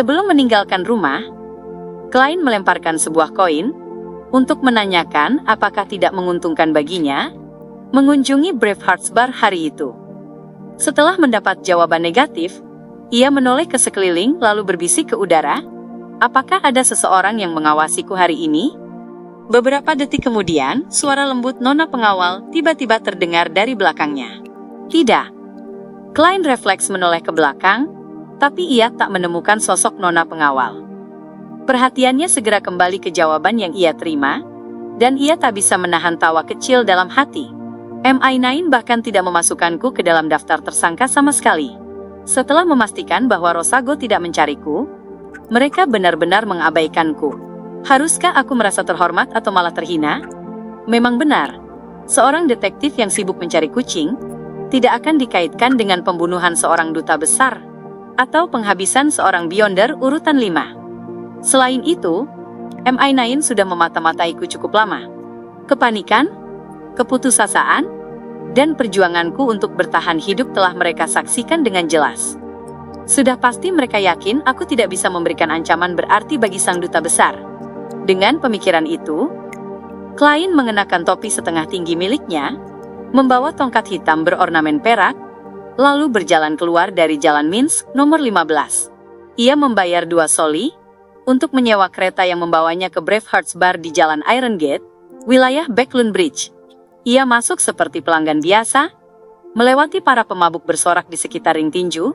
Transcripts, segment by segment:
Sebelum meninggalkan rumah, Klein melemparkan sebuah koin untuk menanyakan apakah tidak menguntungkan baginya mengunjungi Bravehearts Bar hari itu. Setelah mendapat jawaban negatif, ia menoleh ke sekeliling lalu berbisik ke udara, apakah ada seseorang yang mengawasiku hari ini? Beberapa detik kemudian, suara lembut nona pengawal tiba-tiba terdengar dari belakangnya. Tidak. Klein refleks menoleh ke belakang, tapi ia tak menemukan sosok nona pengawal. Perhatiannya segera kembali ke jawaban yang ia terima, dan ia tak bisa menahan tawa kecil dalam hati. MI9 bahkan tidak memasukkanku ke dalam daftar tersangka sama sekali. Setelah memastikan bahwa Rosago tidak mencariku, mereka benar-benar mengabaikanku. Haruskah aku merasa terhormat atau malah terhina? Memang benar, seorang detektif yang sibuk mencari kucing tidak akan dikaitkan dengan pembunuhan seorang duta besar atau penghabisan seorang Beyonder urutan 5. Selain itu, MI9 sudah memata-mataiku cukup lama. Kepanikan, keputusasaan, dan perjuanganku untuk bertahan hidup telah mereka saksikan dengan jelas. Sudah pasti mereka yakin aku tidak bisa memberikan ancaman berarti bagi sang duta besar. Dengan pemikiran itu, Klein mengenakan topi setengah tinggi miliknya, membawa tongkat hitam berornamen perak, lalu berjalan keluar dari Jalan Minsk nomor 15. Ia membayar 2 soli untuk menyewa kereta yang membawanya ke Bravehearts Bar di Jalan Iron Gate, wilayah Backlund Bridge. Ia masuk seperti pelanggan biasa, melewati para pemabuk bersorak di sekitar ring tinju,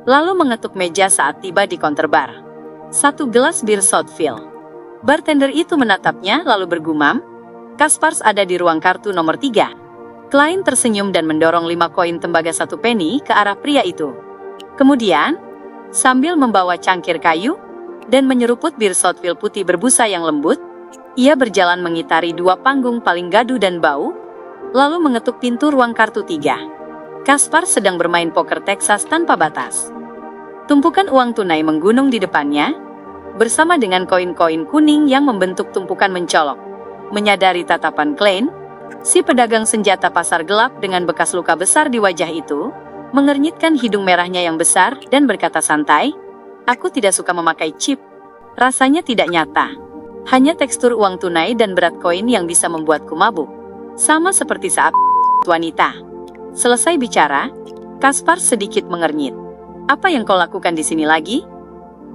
lalu mengetuk meja saat tiba di counter bar. 1 gelas bir Southfield. Bartender itu menatapnya lalu bergumam, "Kaspars ada di ruang kartu nomor 3. Klein tersenyum dan mendorong 5 koin tembaga 1 penny ke arah pria itu. Kemudian, sambil membawa cangkir kayu dan menyeruput bir Southfield putih berbusa yang lembut, ia berjalan mengitari 2 panggung paling gaduh dan bau, lalu mengetuk pintu ruang kartu 3. Kaspar sedang bermain poker Texas tanpa batas. Tumpukan uang tunai menggunung di depannya, bersama dengan koin-koin kuning yang membentuk tumpukan mencolok. Menyadari tatapan Klein, si pedagang senjata pasar gelap dengan bekas luka besar di wajah itu, mengernyitkan hidung merahnya yang besar dan berkata santai, "Aku tidak suka memakai chip. Rasanya tidak nyata. Hanya tekstur uang tunai dan berat koin yang bisa membuatku mabuk. Sama seperti saat wanita." Selesai bicara, Kaspar sedikit mengernyit. "Apa yang kau lakukan di sini lagi?"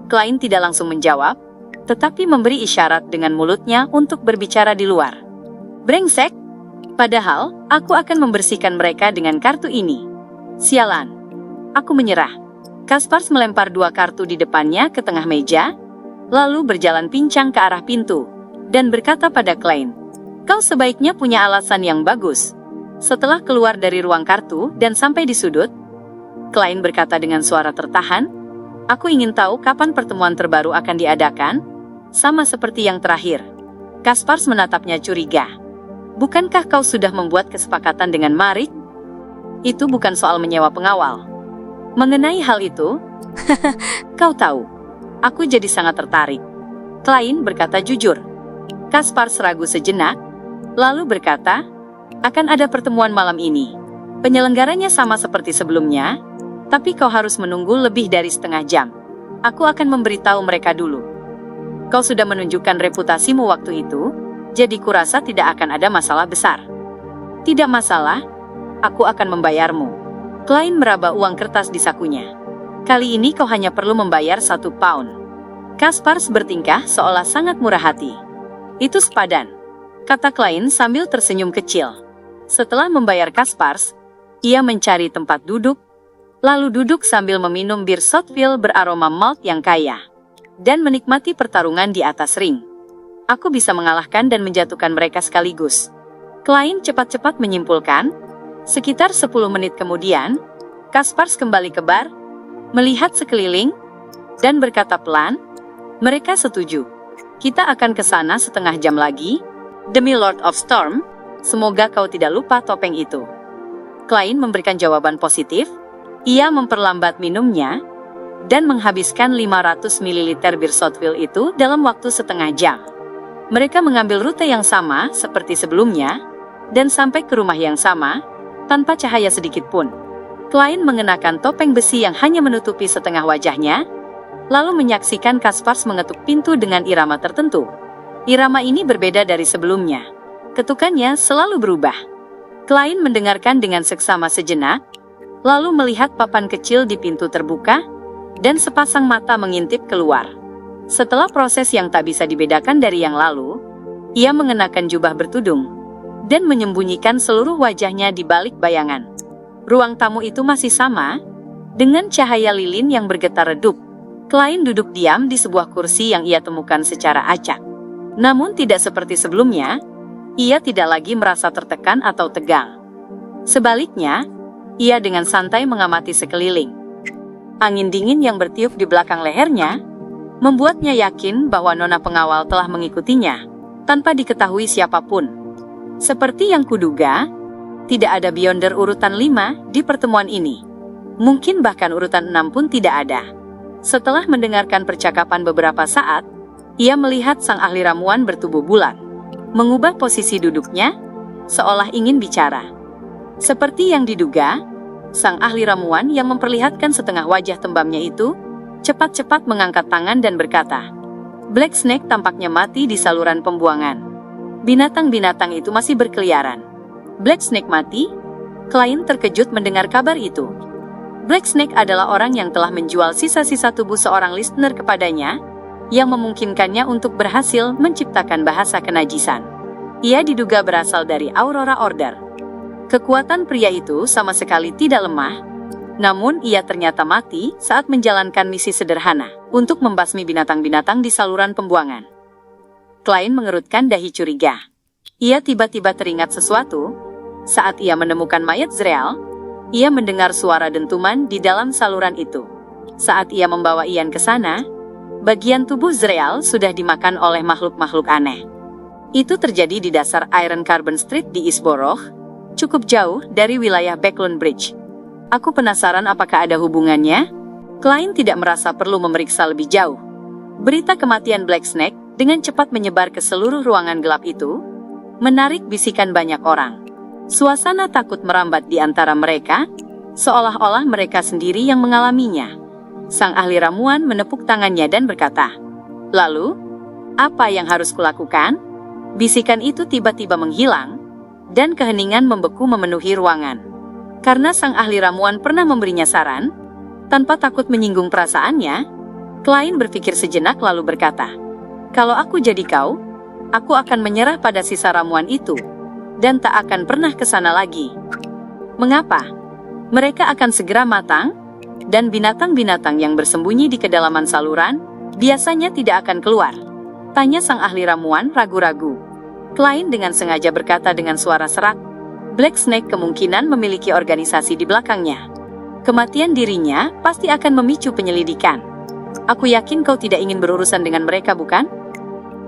Klein tidak langsung menjawab, tetapi memberi isyarat dengan mulutnya untuk berbicara di luar. "Brengsek! Padahal, aku akan membersihkan mereka dengan kartu ini. Sialan. Aku menyerah." Kaspars melempar 2 kartu di depannya ke tengah meja, lalu berjalan pincang ke arah pintu, dan berkata pada Klein, "Kau sebaiknya punya alasan yang bagus." Setelah keluar dari ruang kartu dan sampai di sudut, Klein berkata dengan suara tertahan, "Aku ingin tahu kapan pertemuan terbaru akan diadakan, sama seperti yang terakhir." Kaspars menatapnya curiga. "Bukankah kau sudah membuat kesepakatan dengan Marik? Itu bukan soal menyewa pengawal." Mengenai hal itu, "Kau tahu, aku jadi sangat tertarik." Klein berkata jujur. Kaspars ragu sejenak, lalu berkata, "Akan ada pertemuan malam ini. Penyelenggaranya sama seperti sebelumnya, tapi kau harus menunggu lebih dari setengah jam. Aku akan memberitahu mereka dulu. Kau sudah menunjukkan reputasimu waktu itu, jadi kurasa tidak akan ada masalah besar." "Tidak masalah, aku akan membayarmu." Klein meraba uang kertas di sakunya. "Kali ini kau hanya perlu membayar 1 pound. Kaspars bertingkah seolah sangat murah hati. "Itu sepadan," kata Klein sambil tersenyum kecil. Setelah membayar Kaspars, ia mencari tempat duduk, lalu duduk sambil meminum bir Southfield beraroma malt yang kaya, dan menikmati pertarungan di atas ring. "Aku bisa mengalahkan dan menjatuhkan mereka sekaligus." Klein cepat-cepat menyimpulkan. Sekitar 10 menit kemudian, Kaspars kembali ke bar, melihat sekeliling, dan berkata pelan, "Mereka setuju. Kita akan ke sana setengah jam lagi. Demi Lord of Storm, semoga kau tidak lupa topeng itu." Klein memberikan jawaban positif. Ia memperlambat minumnya, dan menghabiskan 500 ml bir Southfield itu dalam waktu setengah jam. Mereka mengambil rute yang sama seperti sebelumnya, dan sampai ke rumah yang sama, tanpa cahaya sedikit pun. Klein mengenakan topeng besi yang hanya menutupi setengah wajahnya, lalu menyaksikan Kaspars mengetuk pintu dengan irama tertentu. Irama ini berbeda dari sebelumnya. Ketukannya selalu berubah. Klein mendengarkan dengan seksama sejenak, lalu melihat papan kecil di pintu terbuka, dan sepasang mata mengintip keluar. Setelah proses yang tak bisa dibedakan dari yang lalu, ia mengenakan jubah bertudung, dan menyembunyikan seluruh wajahnya di balik bayangan. Ruang tamu itu masih sama, dengan cahaya lilin yang bergetar redup. Klein duduk diam di sebuah kursi yang ia temukan secara acak. Namun tidak seperti sebelumnya, ia tidak lagi merasa tertekan atau tegang. Sebaliknya, ia dengan santai mengamati sekeliling. Angin dingin yang bertiup di belakang lehernya membuatnya yakin bahwa nona pengawal telah mengikutinya tanpa diketahui siapapun. Seperti yang kuduga, tidak ada Beyonder urutan 5 di pertemuan ini. Mungkin bahkan urutan 6 pun tidak ada. Setelah mendengarkan percakapan beberapa saat, ia melihat sang ahli ramuan bertubuh bulat, mengubah posisi duduknya, seolah ingin bicara. Seperti yang diduga, sang ahli ramuan yang memperlihatkan setengah wajah tembamnya itu, cepat-cepat mengangkat tangan dan berkata, "Black Snake tampaknya mati di saluran pembuangan. Binatang-binatang itu masih berkeliaran." "Black Snake mati?" Klein terkejut mendengar kabar itu. Black Snake adalah orang yang telah menjual sisa-sisa tubuh seorang listener kepadanya, yang memungkinkannya untuk berhasil menciptakan bahasa kenajisan. Ia diduga berasal dari Aurora Order. Kekuatan pria itu sama sekali tidak lemah, namun ia ternyata mati saat menjalankan misi sederhana untuk membasmi binatang-binatang di saluran pembuangan. Klein mengerutkan dahi curiga. Ia tiba-tiba teringat sesuatu. Saat ia menemukan mayat Zreal, ia mendengar suara dentuman di dalam saluran itu. Saat ia membawa Ian ke sana, bagian tubuh Zreal sudah dimakan oleh makhluk-makhluk aneh. Itu terjadi di dasar Iron Carbon Street di Eastborough, cukup jauh dari wilayah Backlund Bridge. Aku penasaran apakah ada hubungannya? Klein tidak merasa perlu memeriksa lebih jauh. Berita kematian Black Snake dengan cepat menyebar ke seluruh ruangan gelap itu, menarik bisikan banyak orang. Suasana takut merambat di antara mereka, seolah-olah mereka sendiri yang mengalaminya. Sang ahli ramuan menepuk tangannya dan berkata, "Lalu, apa yang harus kulakukan?" Bisikan itu tiba-tiba menghilang, dan keheningan membeku memenuhi ruangan. Karena sang ahli ramuan pernah memberinya saran, tanpa takut menyinggung perasaannya, Klein berpikir sejenak lalu berkata, "Kalau aku jadi kau, aku akan menyerah pada sisa ramuan itu, dan tak akan pernah ke sana lagi." "Mengapa? Mereka akan segera matang, dan binatang-binatang yang bersembunyi di kedalaman saluran biasanya tidak akan keluar?" tanya sang ahli ramuan ragu-ragu. Klein dengan sengaja berkata dengan suara serak, "Black Snake kemungkinan memiliki organisasi di belakangnya. Kematian dirinya pasti akan memicu penyelidikan. Aku yakin kau tidak ingin berurusan dengan mereka, bukan?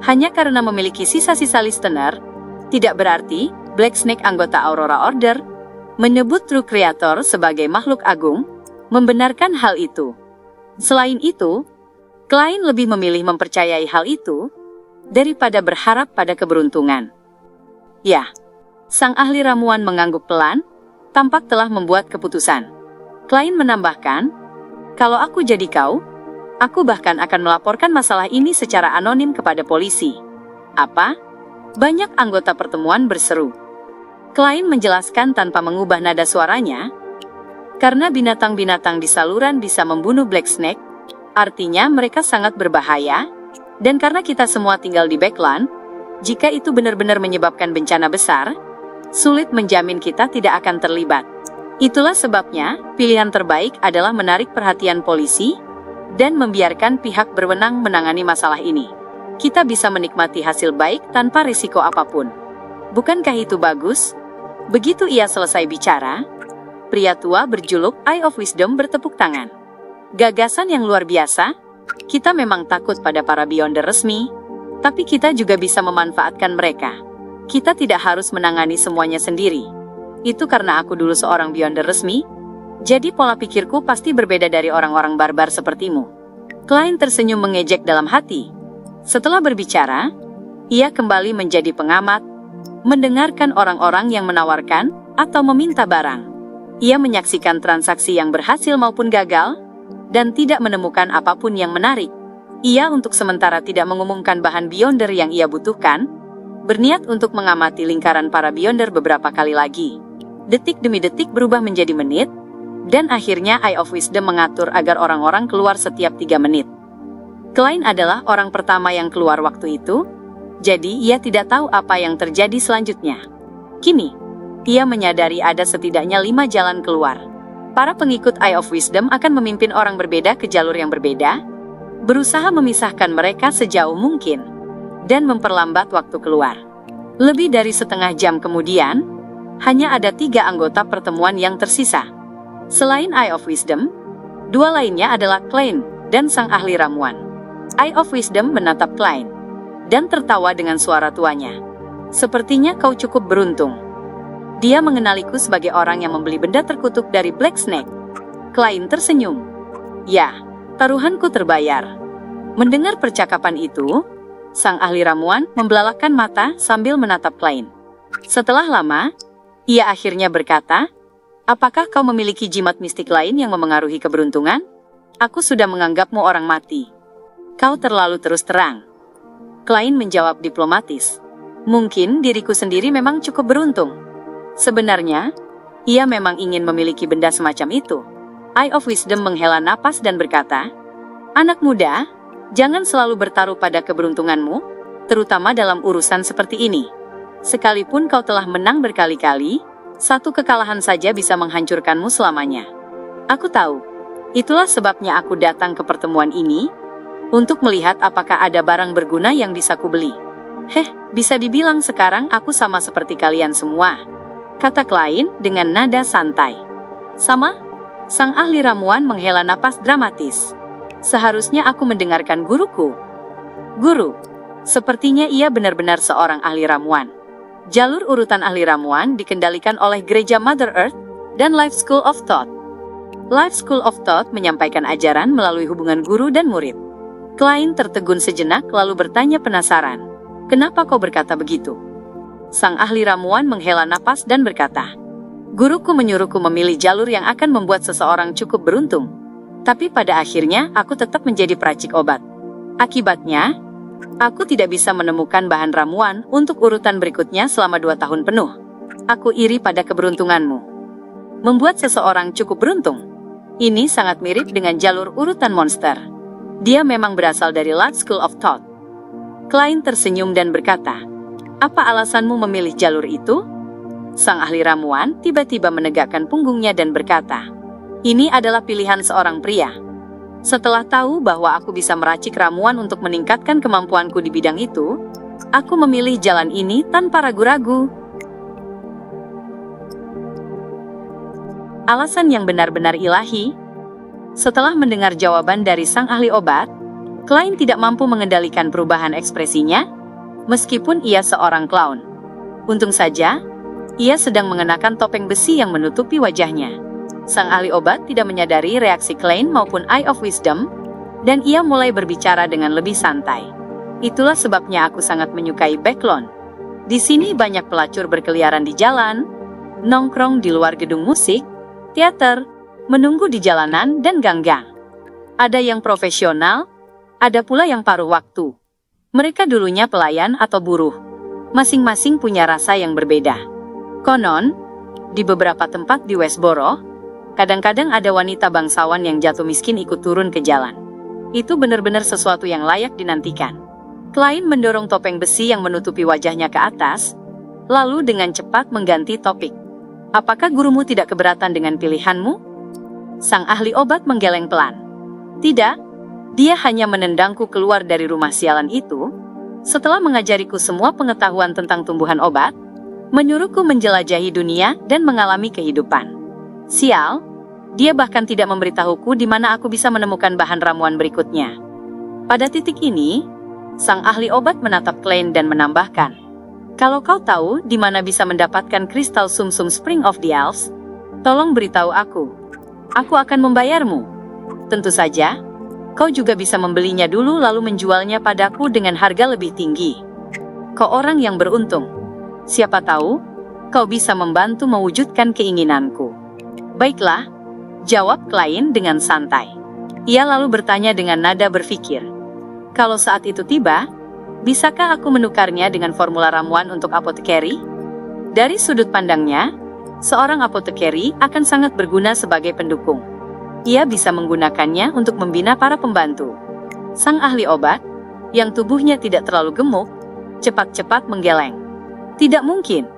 Hanya karena memiliki sisa-sisa listener, tidak berarti Black Snake anggota Aurora Order menyebut True Creator sebagai makhluk agung, membenarkan hal itu. Selain itu, Klein lebih memilih mempercayai hal itu daripada berharap pada keberuntungan." "Ya." Sang ahli ramuan mengangguk pelan, tampak telah membuat keputusan. Klein menambahkan, "Kalau aku jadi kau, aku bahkan akan melaporkan masalah ini secara anonim kepada polisi." "Apa?" banyak anggota pertemuan berseru. Klein menjelaskan tanpa mengubah nada suaranya, "Karena binatang-binatang di saluran bisa membunuh Black Snake, artinya mereka sangat berbahaya, dan karena kita semua tinggal di Backland, jika itu benar-benar menyebabkan bencana besar, sulit menjamin kita tidak akan terlibat. Itulah sebabnya, pilihan terbaik adalah menarik perhatian polisi dan membiarkan pihak berwenang menangani masalah ini. Kita bisa menikmati hasil baik tanpa risiko apapun. Bukankah itu bagus?" Begitu ia selesai bicara, pria tua berjuluk Eye of Wisdom bertepuk tangan. "Gagasan yang luar biasa. Kita memang takut pada para Beyonder resmi, tapi kita juga bisa memanfaatkan mereka. Kita tidak harus menangani semuanya sendiri. Itu karena aku dulu seorang Beyonder resmi, jadi pola pikirku pasti berbeda dari orang-orang barbar sepertimu." Klein tersenyum mengejek dalam hati. Setelah berbicara, ia kembali menjadi pengamat, mendengarkan orang-orang yang menawarkan atau meminta barang. Ia menyaksikan transaksi yang berhasil maupun gagal, dan tidak menemukan apapun yang menarik. Ia untuk sementara tidak mengumumkan bahan Beyonder yang ia butuhkan, berniat untuk mengamati lingkaran para Beyonder beberapa kali lagi. Detik demi detik berubah menjadi menit, dan akhirnya Eye of Wisdom mengatur agar orang-orang keluar setiap 3 menit. Klein adalah orang pertama yang keluar waktu itu, jadi ia tidak tahu apa yang terjadi selanjutnya. Kini, ia menyadari ada setidaknya 5 jalan keluar. Para pengikut Eye of Wisdom akan memimpin orang berbeda ke jalur yang berbeda, berusaha memisahkan mereka sejauh mungkin, dan memperlambat waktu keluar. Lebih dari setengah jam kemudian, hanya ada 3 anggota pertemuan yang tersisa. Selain Eye of Wisdom, 2 lainnya adalah Klein dan sang ahli ramuan. Eye of Wisdom menatap Klein, dan tertawa dengan suara tuanya. Sepertinya kau cukup beruntung. Dia mengenaliku sebagai orang yang membeli benda terkutuk dari Black Snake. Klein tersenyum. Ya, taruhanku terbayar. Mendengar percakapan itu, sang ahli ramuan membelalakkan mata sambil menatap Klein. Setelah lama, ia akhirnya berkata, "Apakah kau memiliki jimat mistik lain yang memengaruhi keberuntungan? Aku sudah menganggapmu orang mati. Kau terlalu terus terang." Klein menjawab diplomatis, "Mungkin diriku sendiri memang cukup beruntung. Sebenarnya, ia memang ingin memiliki benda semacam itu." Eye of Wisdom menghela napas dan berkata, "Anak muda, jangan selalu bertaruh pada keberuntunganmu, terutama dalam urusan seperti ini. Sekalipun kau telah menang berkali-kali, satu kekalahan saja bisa menghancurkanmu selamanya. Aku tahu, itulah sebabnya aku datang ke pertemuan ini, untuk melihat apakah ada barang berguna yang bisa kubeli. Bisa dibilang sekarang aku sama seperti kalian semua," kata Klein dengan nada santai. "Sama?" Sang ahli ramuan menghela napas dramatis. "Seharusnya aku mendengarkan guruku." Guru. Sepertinya ia benar-benar seorang ahli ramuan. Jalur urutan ahli ramuan dikendalikan oleh Gereja Mother Earth dan Life School of Thought. Life School of Thought menyampaikan ajaran melalui hubungan guru dan murid. Klein tertegun sejenak lalu bertanya penasaran, "Kenapa kau berkata begitu?" Sang ahli ramuan menghela napas dan berkata, "Guruku menyuruhku memilih jalur yang akan membuat seseorang cukup beruntung. Tapi pada akhirnya aku tetap menjadi peracik obat. Akibatnya, aku tidak bisa menemukan bahan ramuan untuk urutan berikutnya selama 2 tahun penuh. Aku iri pada keberuntunganmu. Membuat seseorang cukup beruntung. Ini sangat mirip dengan jalur urutan monster. Dia memang berasal dari Life School of Thought." Klein tersenyum dan berkata, "Apa alasanmu memilih jalur itu?" Sang ahli ramuan tiba-tiba menegakkan punggungnya dan berkata, "Ini adalah pilihan seorang pria. Setelah tahu bahwa aku bisa meracik ramuan untuk meningkatkan kemampuanku di bidang itu, aku memilih jalan ini tanpa ragu-ragu." Alasan yang benar-benar ilahi. Setelah mendengar jawaban dari sang ahli obat, Klein tidak mampu mengendalikan perubahan ekspresinya, meskipun ia seorang clown. Untung saja, ia sedang mengenakan topeng besi yang menutupi wajahnya. Sang ahli obat tidak menyadari reaksi Klein maupun Eye of Wisdom, dan ia mulai berbicara dengan lebih santai. "Itulah sebabnya aku sangat menyukai Backlon. Di sini banyak pelacur berkeliaran di jalan, nongkrong di luar gedung musik, teater, menunggu di jalanan dan gang-gang. Ada yang profesional, ada pula yang paruh waktu. Mereka dulunya pelayan atau buruh. Masing-masing punya rasa yang berbeda. Konon, di beberapa tempat di Westboro, kadang-kadang ada wanita bangsawan yang jatuh miskin ikut turun ke jalan. Itu benar-benar sesuatu yang layak dinantikan." Klein mendorong topeng besi yang menutupi wajahnya ke atas, lalu dengan cepat mengganti topik. "Apakah gurumu tidak keberatan dengan pilihanmu?" Sang ahli obat menggeleng pelan. "Tidak, dia hanya menendangku keluar dari rumah sialan itu, setelah mengajariku semua pengetahuan tentang tumbuhan obat, menyuruhku menjelajahi dunia dan mengalami kehidupan. Sial, dia bahkan tidak memberitahuku di mana aku bisa menemukan bahan ramuan berikutnya." Pada titik ini, sang ahli obat menatap Klein dan menambahkan, "Kalau kau tahu di mana bisa mendapatkan kristal sumsum Spring of the Elves, tolong beritahu aku. Aku akan membayarmu. Tentu saja, kau juga bisa membelinya dulu lalu menjualnya padaku dengan harga lebih tinggi. Kau orang yang beruntung. Siapa tahu, kau bisa membantu mewujudkan keinginanku." "Baiklah," jawab Klein dengan santai. Ia lalu bertanya dengan nada berpikir. Kalau saat itu tiba, bisakah aku menukarnya dengan formula ramuan untuk apotekeri? Dari sudut pandangnya, seorang apotekeri akan sangat berguna sebagai pendukung. Ia bisa menggunakannya untuk membina para pembantu. Sang ahli obat, yang tubuhnya tidak terlalu gemuk, cepat-cepat menggeleng. Tidak mungkin.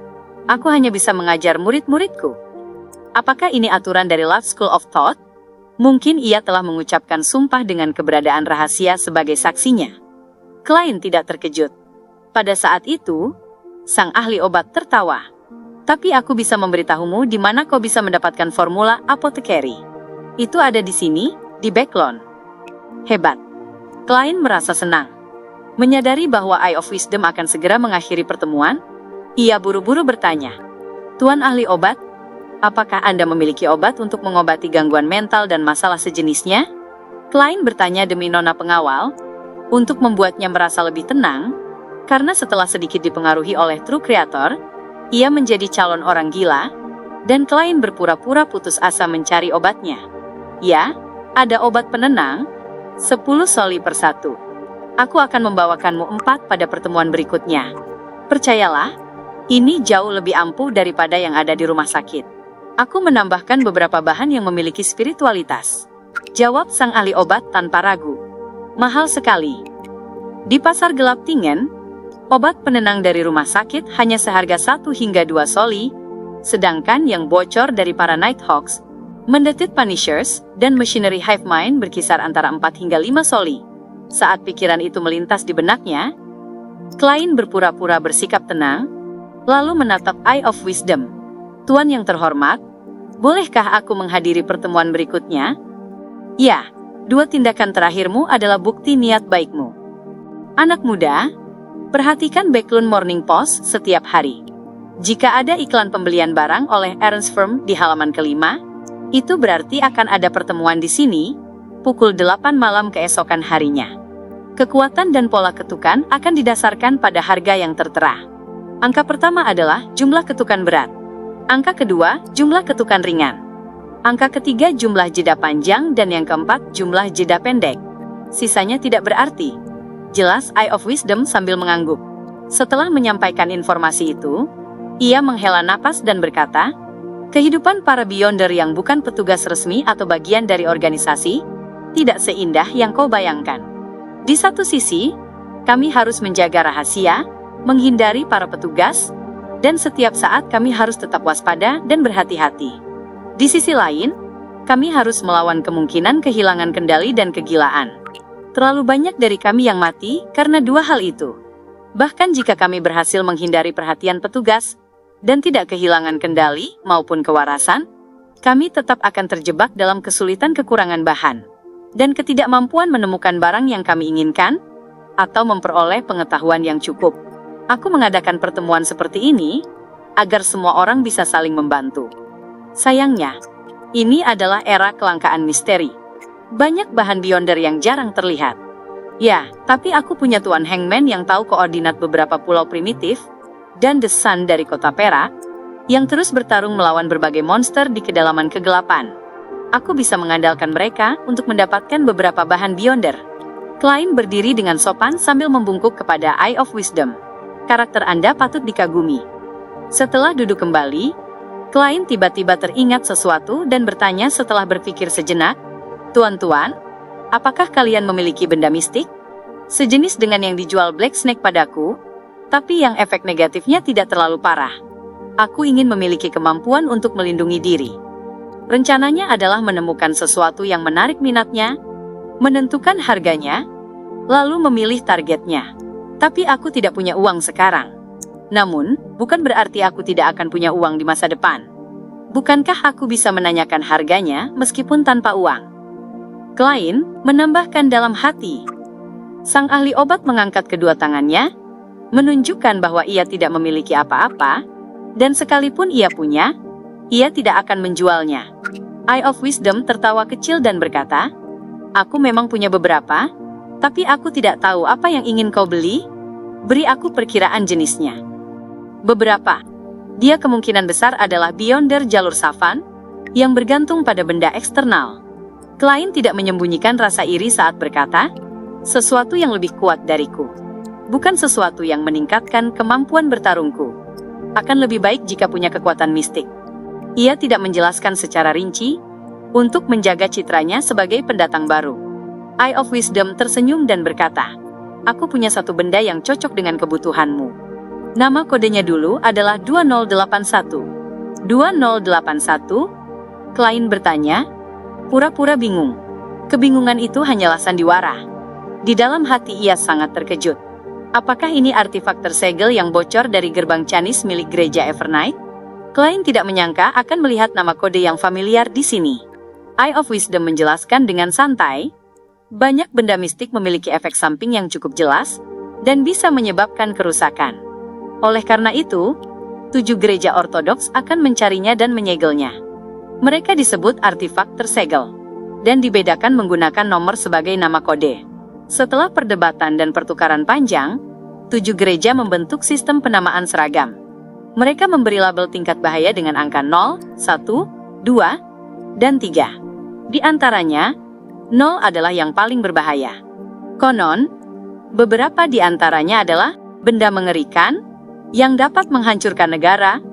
Aku hanya bisa mengajar murid-muridku. Apakah ini aturan dari Love School of Thought? Mungkin ia telah mengucapkan sumpah dengan keberadaan rahasia sebagai saksinya. Klein tidak terkejut. Pada saat itu, sang ahli obat tertawa. Tapi aku bisa memberitahumu di mana kau bisa mendapatkan formula apotekeri. Itu ada di sini, di Backlon. Hebat. Klein merasa senang. Menyadari bahwa Eye of Wisdom akan segera mengakhiri pertemuan, ia buru-buru bertanya, Tuan ahli obat, apakah Anda memiliki obat untuk mengobati gangguan mental dan masalah sejenisnya? Klein bertanya demi nona pengawal, untuk membuatnya merasa lebih tenang, karena setelah sedikit dipengaruhi oleh True Creator, ia menjadi calon orang gila, dan Klein berpura-pura putus asa mencari obatnya. Ya, ada obat penenang, 10 soli per 1. Aku akan membawakanmu 4 pada pertemuan berikutnya. Percayalah, ini jauh lebih ampuh daripada yang ada di rumah sakit. Aku menambahkan beberapa bahan yang memiliki spiritualitas. Jawab sang ahli obat tanpa ragu. Mahal sekali. Di pasar gelap Tingen, obat penenang dari rumah sakit hanya seharga 1 hingga 2 soli, sedangkan yang bocor dari para Nighthawks, Mandated Punishers, dan Machinery Hive Mind berkisar antara 4 hingga 5 soli. Saat pikiran itu melintas di benaknya, Klein berpura-pura bersikap tenang, lalu menatap Eye of Wisdom. Tuan yang terhormat, bolehkah aku menghadiri pertemuan berikutnya? Ya, 2 tindakan terakhirmu adalah bukti niat baikmu. Anak muda, perhatikan Backlon Morning Post setiap hari. Jika ada iklan pembelian barang oleh Ernst Firm di halaman kelima, itu berarti akan ada pertemuan di sini, pukul 8 malam keesokan harinya. Kekuatan dan pola ketukan akan didasarkan pada harga yang tertera. Angka pertama adalah jumlah ketukan berat. Angka kedua, jumlah ketukan ringan. Angka ketiga, jumlah jeda panjang, dan yang keempat, jumlah jeda pendek. Sisanya tidak berarti. Jelas Eye of Wisdom sambil mengangguk. Setelah menyampaikan informasi itu, ia menghela napas dan berkata, kehidupan para Beyonder yang bukan petugas resmi atau bagian dari organisasi, tidak seindah yang kau bayangkan. Di satu sisi, kami harus menjaga rahasia, menghindari para petugas, dan setiap saat kami harus tetap waspada dan berhati-hati. Di sisi lain, kami harus melawan kemungkinan kehilangan kendali dan kegilaan. Terlalu banyak dari kami yang mati karena 2 hal itu. Bahkan jika kami berhasil menghindari perhatian petugas, dan tidak kehilangan kendali maupun kewarasan, kami tetap akan terjebak dalam kesulitan kekurangan bahan, dan ketidakmampuan menemukan barang yang kami inginkan, atau memperoleh pengetahuan yang cukup. Aku mengadakan pertemuan seperti ini, agar semua orang bisa saling membantu. Sayangnya, ini adalah era kelangkaan misteri. Banyak bahan Beyonder yang jarang terlihat. Ya, tapi aku punya Tuan Hangman yang tahu koordinat beberapa pulau primitif, dan The Sun dari kota Perak, yang terus bertarung melawan berbagai monster di kedalaman kegelapan. Aku bisa mengandalkan mereka untuk mendapatkan beberapa bahan Beyonder. Klein berdiri dengan sopan sambil membungkuk kepada Eye of Wisdom. Karakter Anda patut dikagumi. Setelah duduk kembali, Klein tiba-tiba teringat sesuatu dan bertanya setelah berpikir sejenak, Tuan-tuan, apakah kalian memiliki benda mistik? Sejenis dengan yang dijual Black Snake padaku, tapi yang efek negatifnya tidak terlalu parah. Aku ingin memiliki kemampuan untuk melindungi diri. Rencananya adalah menemukan sesuatu yang menarik minatnya, menentukan harganya, lalu memilih targetnya. Tapi aku tidak punya uang sekarang. Namun, bukan berarti aku tidak akan punya uang di masa depan. Bukankah aku bisa menanyakan harganya meskipun tanpa uang? Klein menambahkan dalam hati. Sang ahli obat mengangkat kedua tangannya, menunjukkan bahwa ia tidak memiliki apa-apa, dan sekalipun ia punya, ia tidak akan menjualnya. Eye of Wisdom tertawa kecil dan berkata, aku memang punya beberapa, tapi aku tidak tahu apa yang ingin kau beli. Beri aku perkiraan jenisnya. Beberapa. Dia kemungkinan besar adalah Beyonder jalur Savan, yang bergantung pada benda eksternal. Klein tidak menyembunyikan rasa iri saat berkata, sesuatu yang lebih kuat dariku. Bukan sesuatu yang meningkatkan kemampuan bertarungku. Akan lebih baik jika punya kekuatan mistik. Ia tidak menjelaskan secara rinci, untuk menjaga citranya sebagai pendatang baru. Eye of Wisdom tersenyum dan berkata, aku punya satu benda yang cocok dengan kebutuhanmu. Nama kodenya dulu adalah 2081. 2081? Klein bertanya, pura-pura bingung. Kebingungan itu hanyalah sandiwara. Di dalam hati ia sangat terkejut. Apakah ini artefak tersegel yang bocor dari gerbang Canis milik gereja Evernight? Klein tidak menyangka akan melihat nama kode yang familiar di sini. Eye of Wisdom menjelaskan dengan santai, banyak benda mistik memiliki efek samping yang cukup jelas, dan bisa menyebabkan kerusakan. Oleh karena itu, 7 gereja ortodoks akan mencarinya dan menyegelnya. Mereka disebut artefak tersegel, dan dibedakan menggunakan nomor sebagai nama kode. Setelah perdebatan dan pertukaran panjang, 7 gereja membentuk sistem penamaan seragam. Mereka memberi label tingkat bahaya dengan angka 0, 1, 2, dan 3. Di antaranya, 0 adalah yang paling berbahaya. Konon, beberapa di antaranya adalah benda mengerikan yang dapat menghancurkan negara,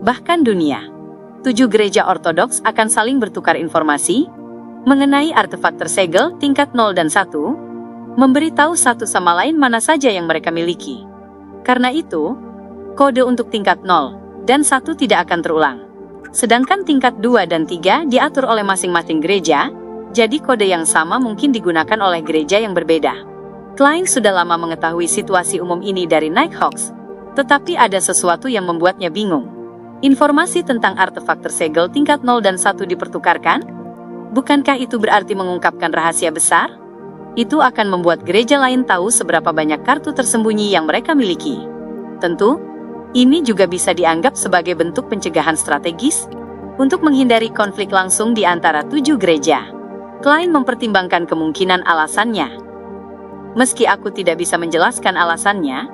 bahkan dunia. 7 gereja ortodoks akan saling bertukar informasi mengenai artefak tersegel tingkat 0 dan 1, memberitahu satu sama lain mana saja yang mereka miliki. Karena itu, kode untuk tingkat 0 dan 1 tidak akan terulang. Sedangkan tingkat 2 dan 3 diatur oleh masing-masing gereja, jadi kode yang sama mungkin digunakan oleh gereja yang berbeda. Klein sudah lama mengetahui situasi umum ini dari Nighthawks, tetapi ada sesuatu yang membuatnya bingung. Informasi tentang artefak tersegel tingkat 0 dan 1 dipertukarkan? Bukankah itu berarti mengungkapkan rahasia besar? Itu akan membuat gereja lain tahu seberapa banyak kartu tersembunyi yang mereka miliki. Tentu, ini juga bisa dianggap sebagai bentuk pencegahan strategis untuk menghindari konflik langsung di antara 7 gereja. Klein mempertimbangkan kemungkinan alasannya. Meski aku tidak bisa menjelaskan alasannya,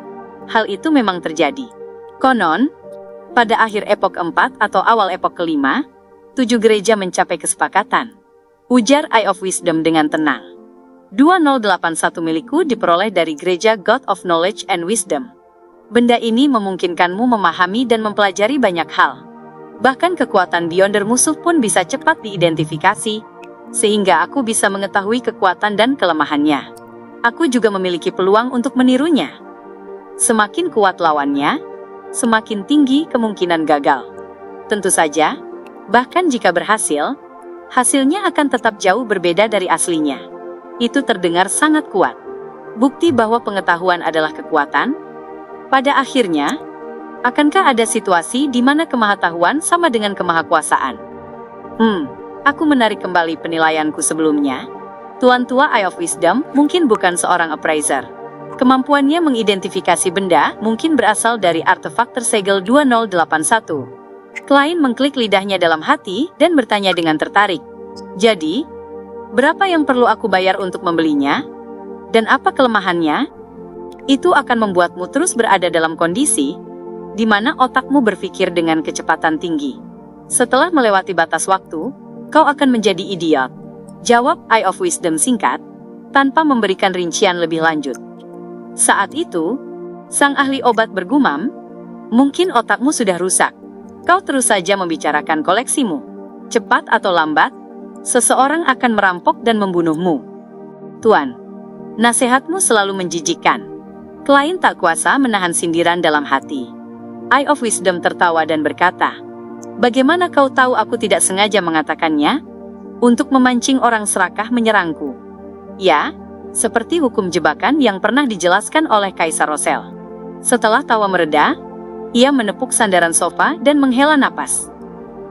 hal itu memang terjadi. Konon, pada akhir epok 4 atau awal epok kelima, 7 gereja mencapai kesepakatan. Ujar Eye of Wisdom dengan tenang. 2081 milikku diperoleh dari gereja God of Knowledge and Wisdom. Benda ini memungkinkanmu memahami dan mempelajari banyak hal. Bahkan kekuatan Beyonder musuh pun bisa cepat diidentifikasi, sehingga aku bisa mengetahui kekuatan dan kelemahannya. Aku juga memiliki peluang untuk menirunya. Semakin kuat lawannya, semakin tinggi kemungkinan gagal. Tentu saja, bahkan jika berhasil, hasilnya akan tetap jauh berbeda dari aslinya. Itu terdengar sangat kuat. Bukti bahwa pengetahuan adalah kekuatan. Pada akhirnya, akankah ada situasi di mana kemahatauan sama dengan kemahakuasaan? Aku menarik kembali penilaianku sebelumnya. Tuan Tua Eye of Wisdom mungkin bukan seorang appraiser. Kemampuannya mengidentifikasi benda mungkin berasal dari artefak tersegel 2081. Klein mengklik lidahnya dalam hati dan bertanya dengan tertarik. Jadi, berapa yang perlu aku bayar untuk membelinya? Dan apa kelemahannya? Itu akan membuatmu terus berada dalam kondisi di mana otakmu berpikir dengan kecepatan tinggi. Setelah melewati batas waktu, kau akan menjadi idiot. Jawab Eye of Wisdom singkat, tanpa memberikan rincian lebih lanjut. Saat itu, sang ahli obat bergumam, mungkin otakmu sudah rusak. Kau terus saja membicarakan koleksimu. Cepat atau lambat, seseorang akan merampok dan membunuhmu. Tuan, nasihatmu selalu menjijikkan. Klein tak kuasa menahan sindiran dalam hati. Eye of Wisdom tertawa dan berkata, bagaimana kau tahu aku tidak sengaja mengatakannya? Untuk memancing orang serakah menyerangku. Ya, seperti hukum jebakan yang pernah dijelaskan oleh Kaisar Rosel. Setelah tawa mereda, ia menepuk sandaran sofa dan menghela napas.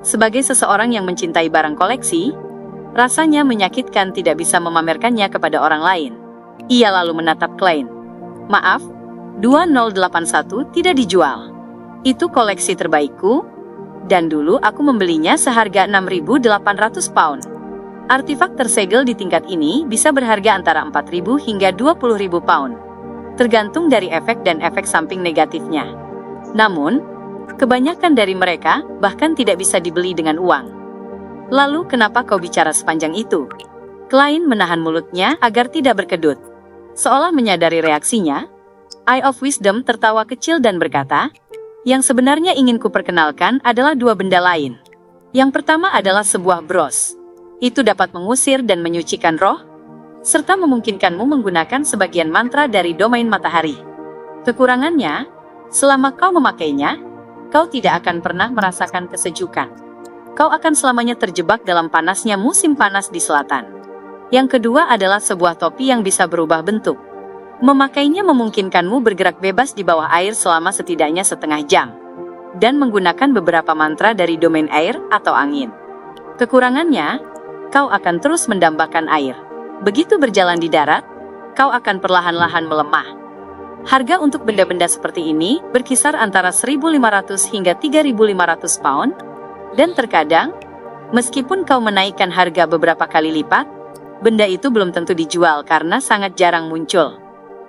Sebagai seseorang yang mencintai barang koleksi, rasanya menyakitkan tidak bisa memamerkannya kepada orang lain. Ia lalu menatap Klein. Maaf, 2081 tidak dijual. Itu koleksi terbaikku, dan dulu aku membelinya seharga 6.800 pound. Artefak tersegel di tingkat ini bisa berharga antara 4.000 hingga 20.000 pound, tergantung dari efek dan efek samping negatifnya. Namun, kebanyakan dari mereka bahkan tidak bisa dibeli dengan uang. Lalu kenapa kau bicara sepanjang itu? Klein menahan mulutnya agar tidak berkedut. Seolah menyadari reaksinya, Eye of Wisdom tertawa kecil dan berkata, "Yang sebenarnya ingin kuperkenalkan adalah dua benda lain. Yang pertama adalah sebuah bros. Itu dapat mengusir dan menyucikan roh, serta memungkinkanmu menggunakan sebagian mantra dari domain matahari. Kekurangannya, selama kau memakainya, kau tidak akan pernah merasakan kesejukan. Kau akan selamanya terjebak dalam panasnya musim panas di selatan. Yang kedua adalah sebuah topi yang bisa berubah bentuk. Memakainya memungkinkanmu bergerak bebas di bawah air selama setidaknya setengah jam, dan menggunakan beberapa mantra dari domain air atau angin. Kekurangannya, kau akan terus mendambakan air. Begitu berjalan di darat, kau akan perlahan-lahan melemah. Harga untuk benda-benda seperti ini berkisar antara 1.500 hingga 3.500 pound, dan terkadang, meskipun kau menaikkan harga beberapa kali lipat, benda itu belum tentu dijual karena sangat jarang muncul.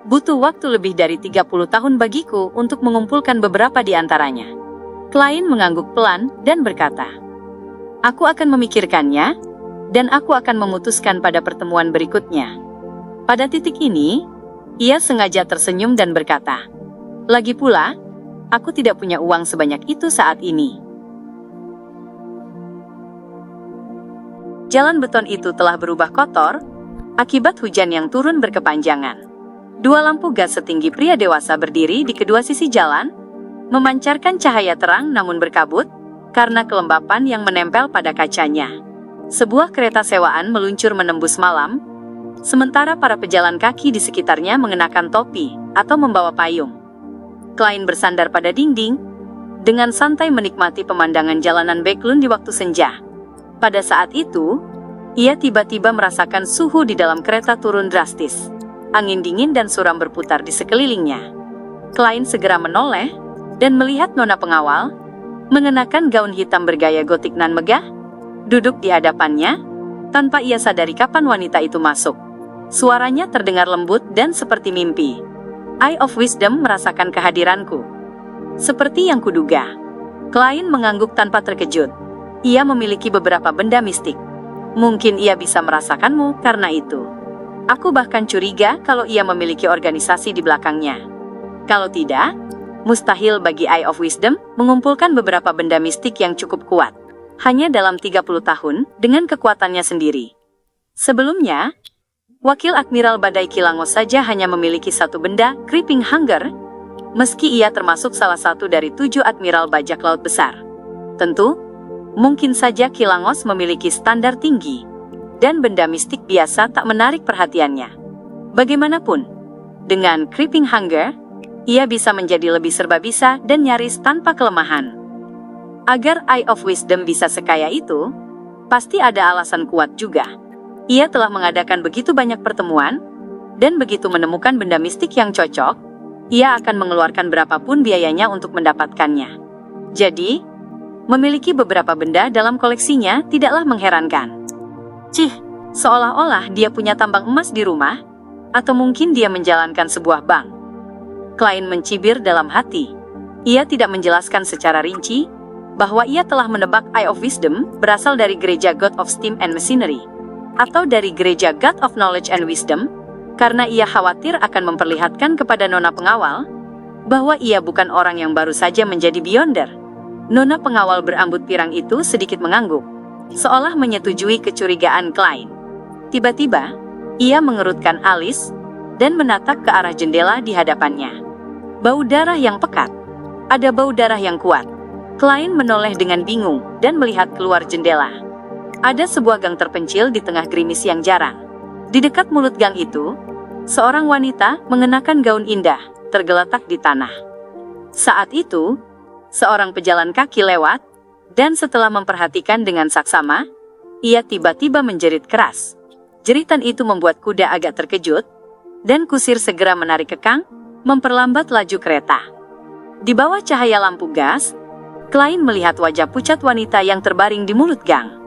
Butuh waktu lebih dari 30 tahun bagiku untuk mengumpulkan beberapa di antaranya." Klein mengangguk pelan dan berkata, "Aku akan memikirkannya, dan aku akan memutuskan pada pertemuan berikutnya." Pada titik ini, ia sengaja tersenyum dan berkata, "Lagi pula, aku tidak punya uang sebanyak itu saat ini." Jalan beton itu telah berubah kotor, akibat hujan yang turun berkepanjangan. Dua lampu gas setinggi pria dewasa berdiri di kedua sisi jalan, memancarkan cahaya terang namun berkabut, karena kelembapan yang menempel pada kacanya. Sebuah kereta sewaan meluncur menembus malam, sementara para pejalan kaki di sekitarnya mengenakan topi atau membawa payung. Klein bersandar pada dinding, dengan santai menikmati pemandangan jalanan Backlund di waktu senja. Pada saat itu, ia tiba-tiba merasakan suhu di dalam kereta turun drastis. Angin dingin dan suram berputar di sekelilingnya. Klein segera menoleh dan melihat nona pengawal, mengenakan gaun hitam bergaya gotik nan megah, duduk di hadapannya, tanpa ia sadari kapan wanita itu masuk. Suaranya terdengar lembut dan seperti mimpi. "Eye of Wisdom merasakan kehadiranku." "Seperti yang kuduga." Klein mengangguk tanpa terkejut. Ia memiliki beberapa benda mistik. Mungkin ia bisa merasakanmu karena itu. Aku bahkan curiga kalau ia memiliki organisasi di belakangnya. Kalau tidak, mustahil bagi Eye of Wisdom mengumpulkan beberapa benda mistik yang cukup kuat, hanya dalam 30 tahun dengan kekuatannya sendiri. Sebelumnya, Wakil Admiral Badai Kilangos saja hanya memiliki satu benda, Creeping Hunger, meski ia termasuk salah satu dari 7 Admiral Bajak Laut Besar. Tentu, mungkin saja Kilangos memiliki standar tinggi, dan benda mistik biasa tak menarik perhatiannya. Bagaimanapun, dengan Creeping Hunger, ia bisa menjadi lebih serba bisa dan nyaris tanpa kelemahan. Agar Eye of Wisdom bisa sekaya itu, pasti ada alasan kuat juga. Ia telah mengadakan begitu banyak pertemuan, dan begitu menemukan benda mistik yang cocok, ia akan mengeluarkan berapapun biayanya untuk mendapatkannya. Jadi, memiliki beberapa benda dalam koleksinya tidaklah mengherankan. Cih, seolah-olah dia punya tambang emas di rumah, atau mungkin dia menjalankan sebuah bank. Klein mencibir dalam hati. Ia tidak menjelaskan secara rinci bahwa ia telah menebak Eye of Wisdom berasal dari gereja God of Steam and Machinery, atau dari gereja God of Knowledge and Wisdom, karena ia khawatir akan memperlihatkan kepada nona pengawal bahwa ia bukan orang yang baru saja menjadi Beyonder. Nona pengawal berambut pirang itu sedikit mengangguk, seolah menyetujui kecurigaan Klein. Tiba-tiba, ia mengerutkan alis dan menatap ke arah jendela di hadapannya. Bau darah yang pekat. Ada bau darah yang kuat. Klein menoleh dengan bingung dan melihat keluar jendela. Ada sebuah gang terpencil di tengah gerimis yang jarang. Di dekat mulut gang itu, seorang wanita mengenakan gaun indah tergeletak di tanah. Saat itu, seorang pejalan kaki lewat, dan setelah memperhatikan dengan saksama, ia tiba-tiba menjerit keras. Jeritan itu membuat kuda agak terkejut, dan kusir segera menarik kekang, memperlambat laju kereta. Di bawah cahaya lampu gas, Klein melihat wajah pucat wanita yang terbaring di mulut gang.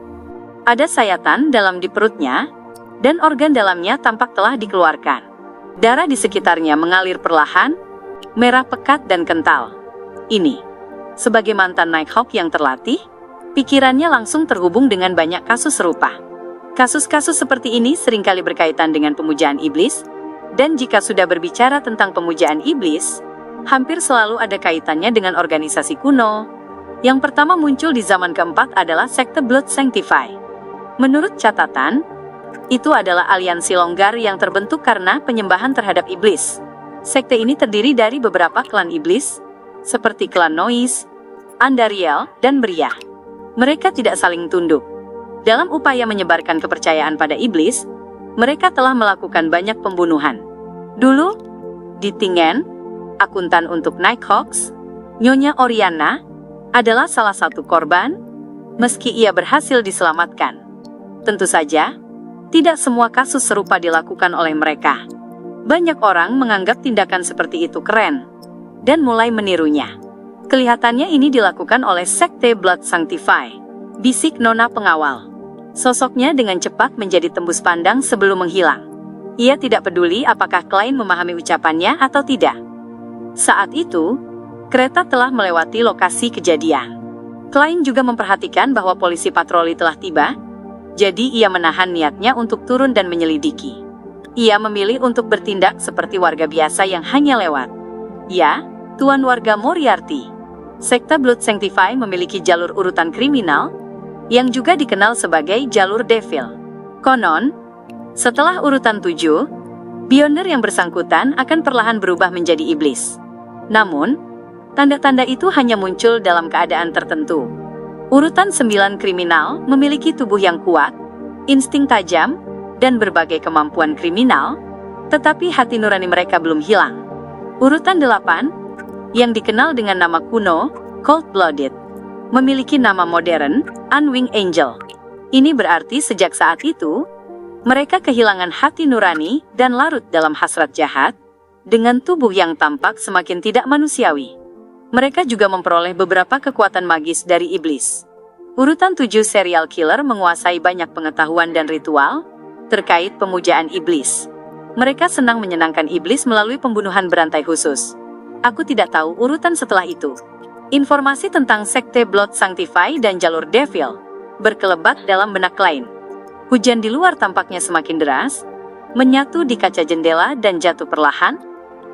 Ada sayatan dalam di perutnya, dan organ dalamnya tampak telah dikeluarkan. Darah di sekitarnya mengalir perlahan, merah pekat dan kental. Ini. Sebagai mantan Nighthawk yang terlatih, pikirannya langsung terhubung dengan banyak kasus serupa. Kasus-kasus seperti ini seringkali berkaitan dengan pemujaan iblis, dan jika sudah berbicara tentang pemujaan iblis, hampir selalu ada kaitannya dengan organisasi kuno. Yang pertama muncul di zaman keempat adalah sekte Blood Sanctify. Menurut catatan, itu adalah aliansi longgar yang terbentuk karena penyembahan terhadap iblis. Sekte ini terdiri dari beberapa klan iblis, seperti klan Noise, Andariel, dan Beria. Mereka tidak saling tunduk. Dalam upaya menyebarkan kepercayaan pada iblis, mereka telah melakukan banyak pembunuhan. Dulu, di Tingen, akuntan untuk Nighthawks, Nyonya Oriana, adalah salah satu korban, meski ia berhasil diselamatkan. Tentu saja, tidak semua kasus serupa dilakukan oleh mereka. Banyak orang menganggap tindakan seperti itu keren, dan mulai menirunya. Kelihatannya ini dilakukan oleh sekte Blood Sanctify, bisik Nona pengawal. Sosoknya dengan cepat menjadi tembus pandang sebelum menghilang. Ia tidak peduli apakah klien memahami ucapannya atau tidak. Saat itu, kereta telah melewati lokasi kejadian. Klien juga memperhatikan bahwa polisi patroli telah tiba, jadi ia menahan niatnya untuk turun dan menyelidiki. Ia memilih untuk bertindak seperti warga biasa yang hanya lewat. Ya, Tuan warga Moriarty. Sekte Blood Sanctify memiliki jalur urutan kriminal, yang juga dikenal sebagai jalur Devil. Konon, setelah urutan 7, Beyonder yang bersangkutan akan perlahan berubah menjadi iblis. Namun, tanda-tanda itu hanya muncul dalam keadaan tertentu. Urutan 9 kriminal memiliki tubuh yang kuat, insting tajam, dan berbagai kemampuan kriminal, tetapi hati nurani mereka belum hilang. Urutan 8, yang dikenal dengan nama kuno, Cold-Blooded, memiliki nama modern, Unwinged Angel. Ini berarti sejak saat itu, mereka kehilangan hati nurani dan larut dalam hasrat jahat, dengan tubuh yang tampak semakin tidak manusiawi. Mereka juga memperoleh beberapa kekuatan magis dari iblis. Urutan 7 serial killer menguasai banyak pengetahuan dan ritual terkait pemujaan iblis. Mereka senang menyenangkan iblis melalui pembunuhan berantai khusus. Aku tidak tahu urutan setelah itu. Informasi tentang sekte Blood Sanctify dan jalur Devil berkelebat dalam benak lain. Hujan di luar tampaknya semakin deras, menyatu di kaca jendela dan jatuh perlahan,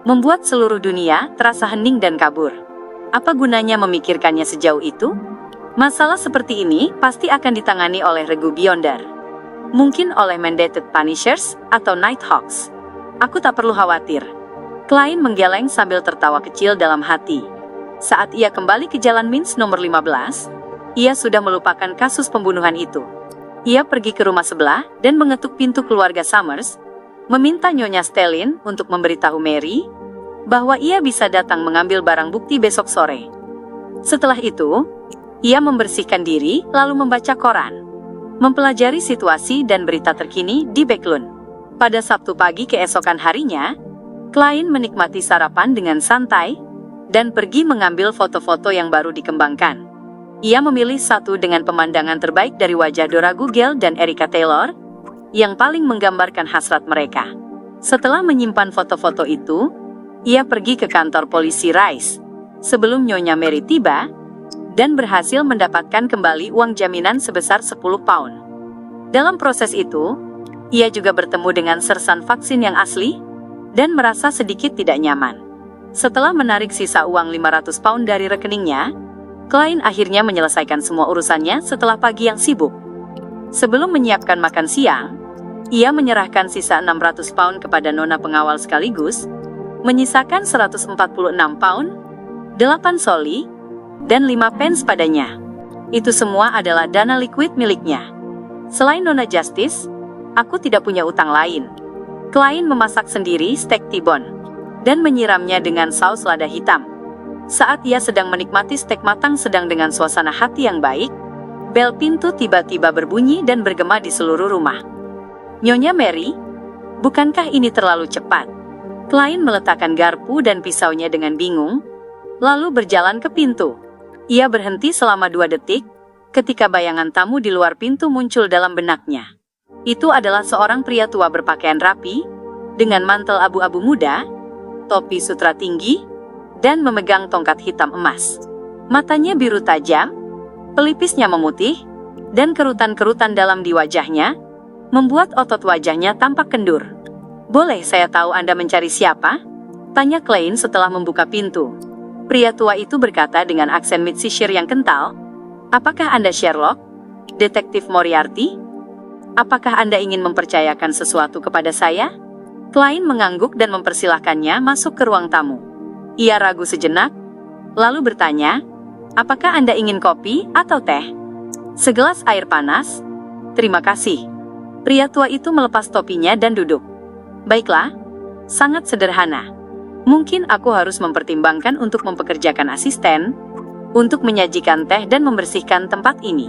membuat seluruh dunia terasa hening dan kabur. Apa gunanya memikirkannya sejauh itu? Masalah seperti ini pasti akan ditangani oleh regu Beyonder. Mungkin oleh Mandated Punishers atau Nighthawks. Aku tak perlu khawatir. Klien menggeleng sambil tertawa kecil dalam hati. Saat ia kembali ke Jalan Mins nomor 15, ia sudah melupakan kasus pembunuhan itu. Ia pergi ke rumah sebelah dan mengetuk pintu keluarga Summers, meminta Nyonya Stellin untuk memberitahu Mary bahwa ia bisa datang mengambil barang bukti besok sore. Setelah itu, ia membersihkan diri lalu membaca koran, mempelajari situasi dan berita terkini di Backlund. Pada Sabtu pagi keesokan harinya, klien menikmati sarapan dengan santai dan pergi mengambil foto-foto yang baru dikembangkan. Ia memilih satu dengan pemandangan terbaik dari wajah Dora Gugel dan Erica Taylor, yang paling menggambarkan hasrat mereka. Setelah menyimpan foto-foto itu, ia pergi ke kantor polisi Rice sebelum Nyonya Mary tiba, dan berhasil mendapatkan kembali uang jaminan sebesar 10 pound. Dalam proses itu, ia juga bertemu dengan sersan vaksin yang asli, dan merasa sedikit tidak nyaman. Setelah menarik sisa uang 500 pound dari rekeningnya, klien akhirnya menyelesaikan semua urusannya setelah pagi yang sibuk. Sebelum menyiapkan makan siang, ia menyerahkan sisa 600 pound kepada nona pengawal sekaligus, menyisakan 146 pound, 8 soli, dan 5 pence padanya. Itu semua adalah dana liquid miliknya. Selain Nona Justice, aku tidak punya utang lain. Klien memasak sendiri steak T-bone dan menyiramnya dengan saus lada hitam. Saat ia sedang menikmati steak matang sedang dengan suasana hati yang baik, bel pintu tiba-tiba berbunyi dan bergema di seluruh rumah. Nyonya Mary, bukankah ini terlalu cepat? Klien meletakkan garpu dan pisaunya dengan bingung, lalu berjalan ke pintu. Ia berhenti selama 2 detik, ketika bayangan tamu di luar pintu muncul dalam benaknya. Itu adalah seorang pria tua berpakaian rapi, dengan mantel abu-abu muda, topi sutra tinggi, dan memegang tongkat hitam emas. Matanya biru tajam, pelipisnya memutih, dan kerutan-kerutan dalam di wajahnya, membuat otot wajahnya tampak kendur. "Boleh saya tahu Anda mencari siapa?" tanya Klein setelah membuka pintu. Pria tua itu berkata dengan aksen Midshire yang kental, "Apakah Anda Sherlock? Detektif Moriarty? Apakah Anda ingin mempercayakan sesuatu kepada saya?" Klein mengangguk dan mempersilahkannya masuk ke ruang tamu. Ia ragu sejenak, lalu bertanya, "Apakah Anda ingin kopi atau teh?" "Segelas air panas, terima kasih." Pria tua itu melepas topinya dan duduk. "Baiklah, sangat sederhana. Mungkin aku harus mempertimbangkan untuk mempekerjakan asisten, untuk menyajikan teh dan membersihkan tempat ini."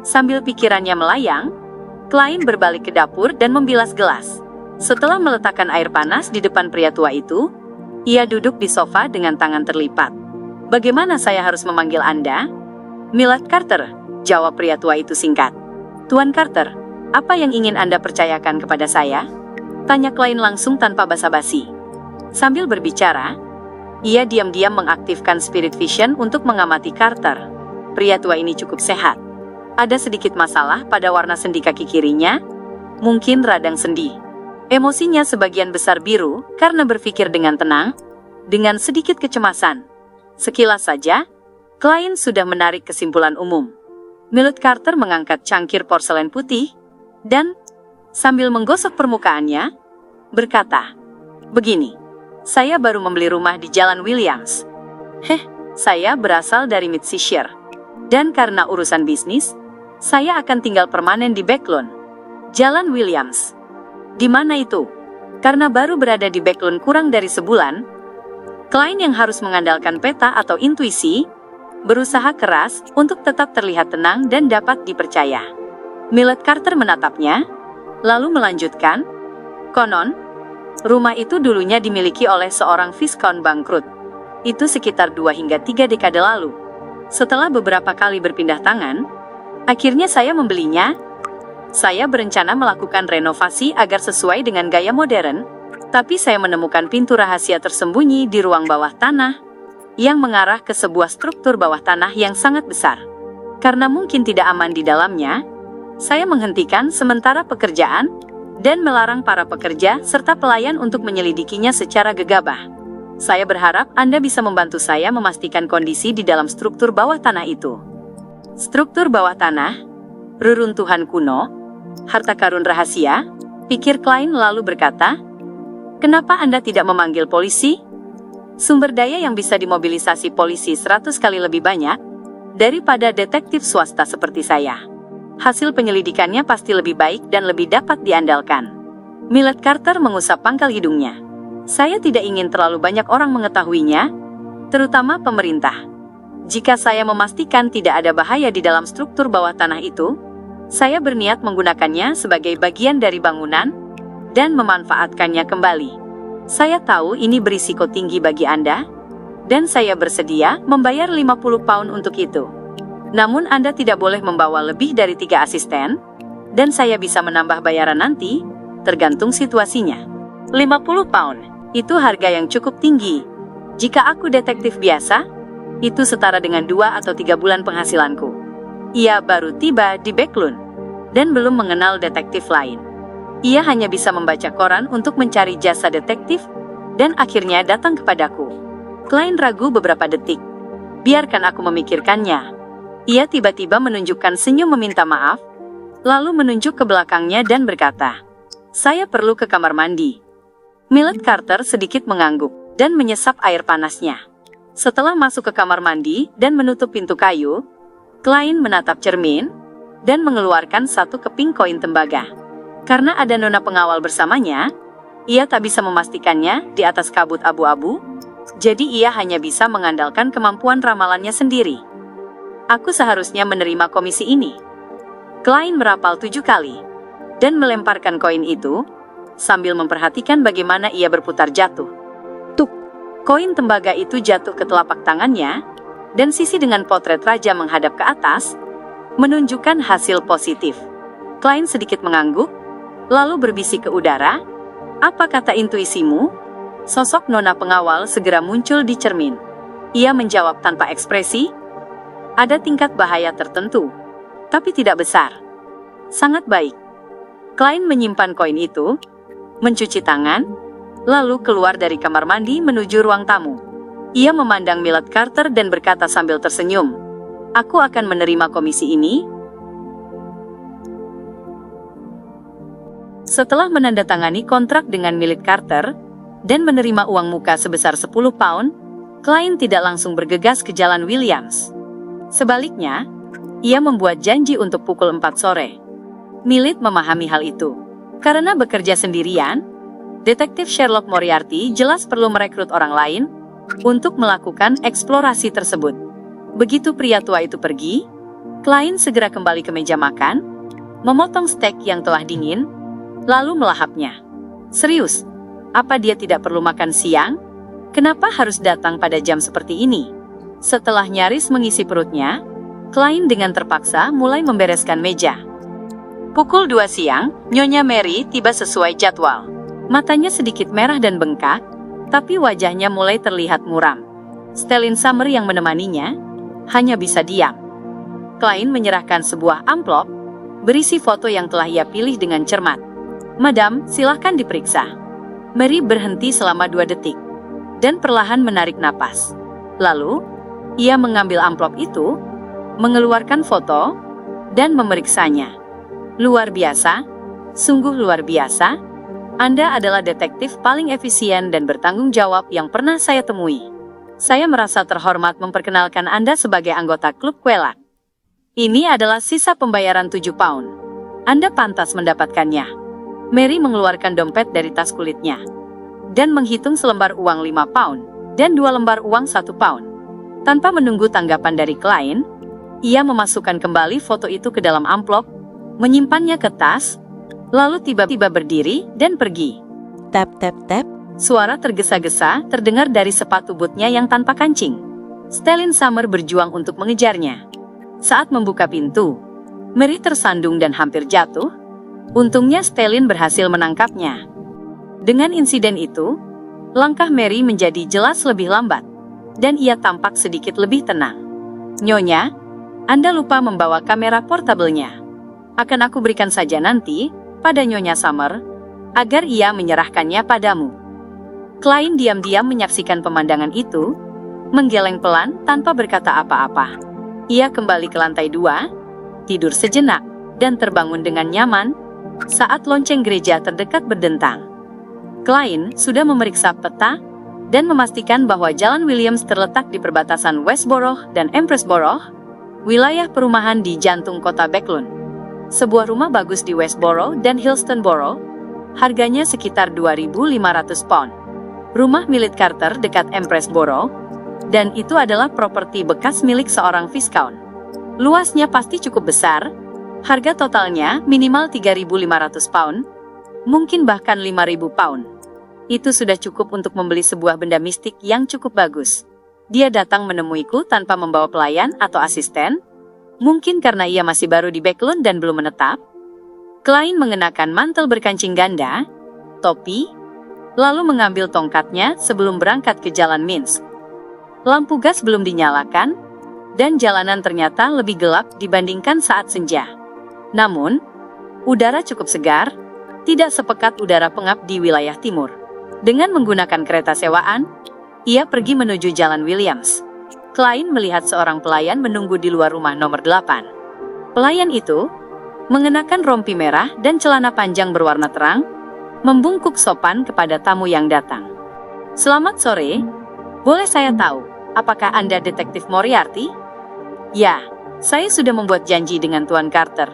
Sambil pikirannya melayang, Klein berbalik ke dapur dan membilas gelas. Setelah meletakkan air panas di depan pria tua itu, ia duduk di sofa dengan tangan terlipat. "Bagaimana saya harus memanggil Anda?" "Millard Carter," jawab pria tua itu singkat. "Tuan Carter, apa yang ingin Anda percayakan kepada saya?" tanya Klein langsung tanpa basa-basi. Sambil berbicara, ia diam-diam mengaktifkan Spirit Vision untuk mengamati Carter. Pria tua ini cukup sehat. Ada sedikit masalah pada warna sendi kaki kirinya, mungkin radang sendi. Emosinya sebagian besar biru karena berpikir dengan tenang, dengan sedikit kecemasan. Sekilas saja, Klein sudah menarik kesimpulan umum. Millard Carter mengangkat cangkir porselen putih, dan, sambil menggosok permukaannya, berkata, "Begini, saya baru membeli rumah di Jalan Williams. Saya berasal dari Midshire. Dan karena urusan bisnis, saya akan tinggal permanen di Backlawn. Jalan Williams. Di mana itu?" Karena baru berada di Backlawn kurang dari sebulan, Klein yang harus mengandalkan peta atau intuisi, berusaha keras untuk tetap terlihat tenang dan dapat dipercaya. Millard Carter menatapnya, lalu melanjutkan, "Konon, rumah itu dulunya dimiliki oleh seorang Viscount bangkrut. Itu sekitar 2 hingga 3 dekade lalu. Setelah beberapa kali berpindah tangan, akhirnya saya membelinya. Saya berencana melakukan renovasi agar sesuai dengan gaya modern, tapi saya menemukan pintu rahasia tersembunyi di ruang bawah tanah, yang mengarah ke sebuah struktur bawah tanah yang sangat besar. Karena mungkin tidak aman di dalamnya, saya menghentikan sementara pekerjaan, dan melarang para pekerja serta pelayan untuk menyelidikinya secara gegabah. Saya berharap Anda bisa membantu saya memastikan kondisi di dalam struktur bawah tanah itu." Struktur bawah tanah, reruntuhan kuno, harta karun rahasia, pikir Klein lalu berkata, "Kenapa Anda tidak memanggil polisi? Sumber daya yang bisa dimobilisasi polisi 100 kali lebih banyak daripada detektif swasta seperti saya. Hasil penyelidikannya pasti lebih baik dan lebih dapat diandalkan." Millard Carter mengusap pangkal hidungnya. "Saya tidak ingin terlalu banyak orang mengetahuinya, terutama pemerintah. Jika saya memastikan tidak ada bahaya di dalam struktur bawah tanah itu, saya berniat menggunakannya sebagai bagian dari bangunan dan memanfaatkannya kembali. Saya tahu ini berisiko tinggi bagi Anda, dan saya bersedia membayar 50 pound untuk itu. Namun Anda tidak boleh membawa lebih dari 3 asisten, dan saya bisa menambah bayaran nanti, tergantung situasinya. 50 pound, itu harga yang cukup tinggi. Jika aku detektif biasa, itu setara dengan 2 atau 3 bulan penghasilanku." Ia baru tiba di Backlawn, dan belum mengenal detektif lain. Ia hanya bisa membaca koran untuk mencari jasa detektif, dan akhirnya datang kepadaku. Klein ragu beberapa detik. "Biarkan aku memikirkannya." Ia tiba-tiba menunjukkan senyum meminta maaf, lalu menunjuk ke belakangnya dan berkata, "Saya perlu ke kamar mandi." Millard Carter sedikit mengangguk, dan menyesap air panasnya. Setelah masuk ke kamar mandi dan menutup pintu kayu, Klein menatap cermin, dan mengeluarkan 1 keping koin tembaga. Karena ada nona pengawal bersamanya, ia tak bisa memastikannya di atas kabut abu-abu, jadi ia hanya bisa mengandalkan kemampuan ramalannya sendiri. "Aku seharusnya menerima komisi ini." Klein merapal 7 kali, dan melemparkan koin itu, sambil memperhatikan bagaimana ia berputar jatuh. Tuk! Koin tembaga itu jatuh ke telapak tangannya, dan sisi dengan potret raja menghadap ke atas, menunjukkan hasil positif. Klein sedikit mengangguk, lalu berbisik ke udara, "Apa kata intuisimu?" Sosok nona pengawal segera muncul di cermin. Ia menjawab tanpa ekspresi, "Ada tingkat bahaya tertentu, tapi tidak besar." "Sangat baik. Klein menyimpan koin itu, mencuci tangan, lalu keluar dari kamar mandi menuju ruang tamu. Ia memandang Millet Carter dan berkata sambil tersenyum, "Aku akan menerima komisi ini." Setelah menandatangani kontrak dengan Millet Carter dan menerima uang muka sebesar 10 pound, Klein tidak langsung bergegas ke Jalan Williams. Sebaliknya, ia membuat janji untuk pukul 4 sore. Millet memahami hal itu. Karena bekerja sendirian, Detektif Sherlock Moriarty jelas perlu merekrut orang lain untuk melakukan eksplorasi tersebut. Begitu pria tua itu pergi, Klein segera kembali ke meja makan, memotong steak yang telah dingin, lalu melahapnya. Serius, apa dia tidak perlu makan siang? Kenapa harus datang pada jam seperti ini? Setelah nyaris mengisi perutnya, Klein dengan terpaksa mulai membereskan meja. Pukul 2 siang, Nyonya Mary tiba sesuai jadwal. Matanya sedikit merah dan bengkak, tapi wajahnya mulai terlihat muram. Stellin Summer yang menemaninya hanya bisa diam. Klein menyerahkan sebuah amplop berisi foto yang telah ia pilih dengan cermat. "Madam, silahkan diperiksa." Mary berhenti selama 2 detik dan perlahan menarik napas. Lalu, ia mengambil amplop itu, mengeluarkan foto, dan memeriksanya. "Luar biasa, sungguh luar biasa. Anda adalah detektif paling efisien dan bertanggung jawab yang pernah saya temui. Saya merasa terhormat memperkenalkan Anda sebagai anggota klub Quelak. Ini adalah sisa pembayaran 7 pound. Anda pantas mendapatkannya." Mary mengeluarkan dompet dari tas kulitnya dan menghitung selembar uang 5 pound dan 2 lembar uang 1 pound. Tanpa menunggu tanggapan dari Klein, ia memasukkan kembali foto itu ke dalam amplop, menyimpannya ke tas, lalu tiba-tiba berdiri dan pergi. Tap tap tap. Suara tergesa-gesa terdengar dari sepatu bootnya yang tanpa kancing. Stellin Summer berjuang untuk mengejarnya. Saat membuka pintu, Mary tersandung dan hampir jatuh. Untungnya Stellin berhasil menangkapnya. Dengan insiden itu, langkah Mary menjadi jelas lebih lambat, dan ia tampak sedikit lebih tenang. "Nyonya, Anda lupa membawa kamera portabelnya. Akan aku berikan saja nanti pada Nyonya Summer, agar ia menyerahkannya padamu." Klein diam-diam menyaksikan pemandangan itu, menggeleng pelan tanpa berkata apa-apa. Ia kembali ke lantai 2, tidur sejenak, dan terbangun dengan nyaman saat lonceng gereja terdekat berdentang. Klein sudah memeriksa peta dan memastikan bahwa Jalan Williams terletak di perbatasan Westborough dan Empressborough, wilayah perumahan di jantung kota Backlund. Sebuah rumah bagus di Westborough dan Hillstoneborough, harganya sekitar 2.500 pound. Rumah Millet Carter dekat Empressborough, dan itu adalah properti bekas milik seorang Viscount. Luasnya pasti cukup besar, harga totalnya minimal 3.500 pound, mungkin bahkan 5.000 pound. Itu sudah cukup untuk membeli sebuah benda mistik yang cukup bagus. Dia datang menemuiku tanpa membawa pelayan atau asisten, mungkin karena ia masih baru di Backlund dan belum menetap. Klein mengenakan mantel berkancing ganda, topi, lalu mengambil tongkatnya sebelum berangkat ke Jalan Minsk. Lampu gas belum dinyalakan, dan jalanan ternyata lebih gelap dibandingkan saat senja. Namun, udara cukup segar, tidak sepekat udara pengap di wilayah timur. Dengan menggunakan kereta sewaan, ia pergi menuju Jalan Williams. Klein melihat seorang pelayan menunggu di luar rumah nomor 8. Pelayan itu mengenakan rompi merah dan celana panjang berwarna terang, membungkuk sopan kepada tamu yang datang. "Selamat sore, boleh saya tahu, apakah Anda detektif Moriarty?" "Ya, saya sudah membuat janji dengan Tuan Carter."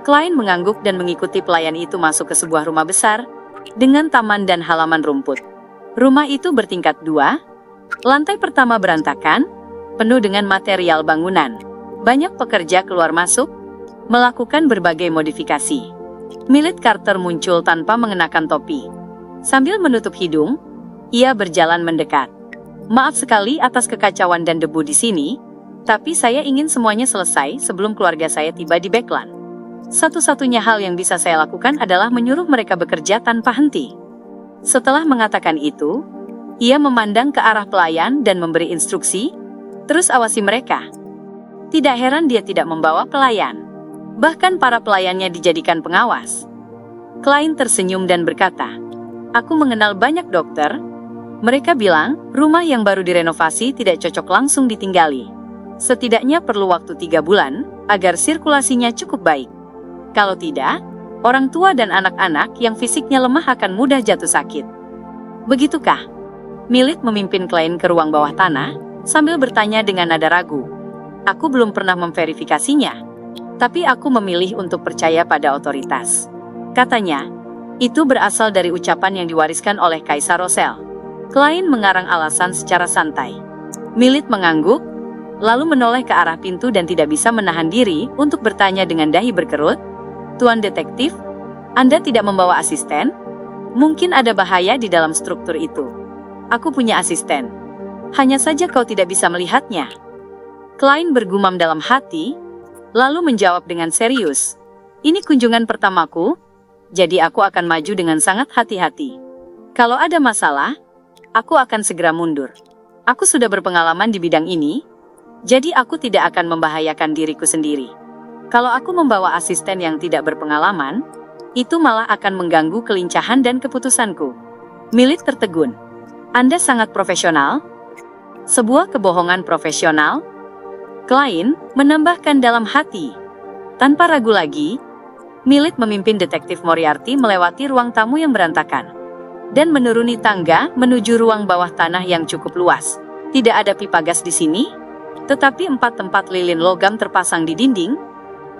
Klein mengangguk dan mengikuti pelayan itu masuk ke sebuah rumah besar, dengan taman dan halaman rumput. Rumah itu bertingkat 2, lantai pertama berantakan, penuh dengan material bangunan. Banyak pekerja keluar masuk, melakukan berbagai modifikasi. Millet Carter muncul tanpa mengenakan topi. Sambil menutup hidung, ia berjalan mendekat. "Maaf sekali atas kekacauan dan debu di sini, tapi saya ingin semuanya selesai sebelum keluarga saya tiba di Backlund. Satu-satunya hal yang bisa saya lakukan adalah menyuruh mereka bekerja tanpa henti." Setelah mengatakan itu, ia memandang ke arah pelayan dan memberi instruksi, "Terus awasi mereka." Tidak heran dia tidak membawa pelayan. Bahkan para pelayannya dijadikan pengawas. Klein tersenyum dan berkata, "Aku mengenal banyak dokter. Mereka bilang, rumah yang baru direnovasi tidak cocok langsung ditinggali. Setidaknya perlu waktu 3 bulan, agar sirkulasinya cukup baik. Kalau tidak, orang tua dan anak-anak yang fisiknya lemah akan mudah jatuh sakit." "Begitukah?" Milit memimpin Klein ke ruang bawah tanah, sambil bertanya dengan nada ragu. "Aku belum pernah memverifikasinya, tapi aku memilih untuk percaya pada otoritas," katanya. Itu berasal dari ucapan yang diwariskan oleh Kaisar Rosel. Klein mengarang alasan secara santai. Milit mengangguk, lalu menoleh ke arah pintu dan tidak bisa menahan diri untuk bertanya dengan dahi berkerut, "Tuan detektif, Anda tidak membawa asisten? Mungkin ada bahaya di dalam struktur itu." "Aku punya asisten. Hanya saja kau tidak bisa melihatnya." Klein bergumam dalam hati, lalu menjawab dengan serius, "Ini kunjungan pertamaku, jadi aku akan maju dengan sangat hati-hati. Kalau ada masalah, aku akan segera mundur. Aku sudah berpengalaman di bidang ini, jadi aku tidak akan membahayakan diriku sendiri. Kalau aku membawa asisten yang tidak berpengalaman, itu malah akan mengganggu kelincahan dan keputusanku." Milit tertegun. "Anda sangat profesional." "Sebuah kebohongan profesional?" Klein menambahkan dalam hati. Tanpa ragu lagi, Milit memimpin detektif Moriarty melewati ruang tamu yang berantakan dan menuruni tangga menuju ruang bawah tanah yang cukup luas. Tidak ada pipa gas di sini, tetapi 4 tempat lilin logam terpasang di dinding.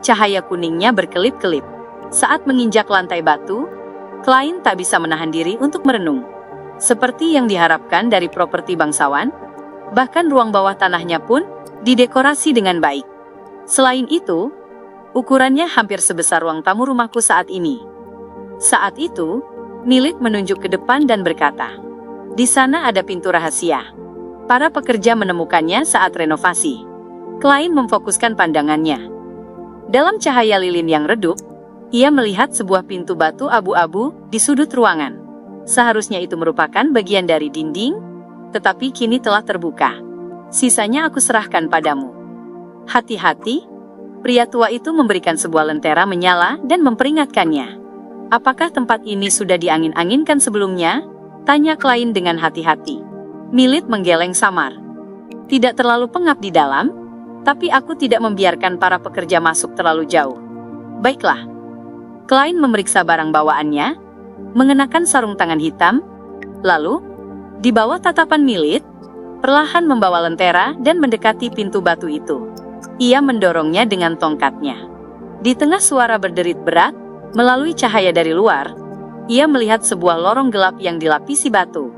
Cahaya kuningnya berkelip-kelip. Saat menginjak lantai batu, Klein tak bisa menahan diri untuk merenung. Seperti yang diharapkan dari properti bangsawan, bahkan ruang bawah tanahnya pun didekorasi dengan baik. Selain itu, ukurannya hampir sebesar ruang tamu rumahku saat ini. Saat itu, Milit menunjuk ke depan dan berkata, "Di sana ada pintu rahasia. Para pekerja menemukannya saat renovasi." Klein memfokuskan pandangannya. Dalam cahaya lilin yang redup, ia melihat sebuah pintu batu abu-abu di sudut ruangan. Seharusnya itu merupakan bagian dari dinding, tetapi kini telah terbuka. "Sisanya aku serahkan padamu." "Hati-hati," pria tua itu memberikan sebuah lentera menyala dan memperingatkannya. "Apakah tempat ini sudah diangin-anginkan sebelumnya?" tanya Klein dengan hati-hati. Milit menggeleng samar. "Tidak terlalu pengap di dalam, tapi aku tidak membiarkan para pekerja masuk terlalu jauh." "Baiklah." Klein memeriksa barang bawaannya, mengenakan sarung tangan hitam, lalu, di bawah tatapan Milit, perlahan membawa lentera dan mendekati pintu batu itu. Ia mendorongnya dengan tongkatnya. Di tengah suara berderit berat, melalui cahaya dari luar, ia melihat sebuah lorong gelap yang dilapisi batu.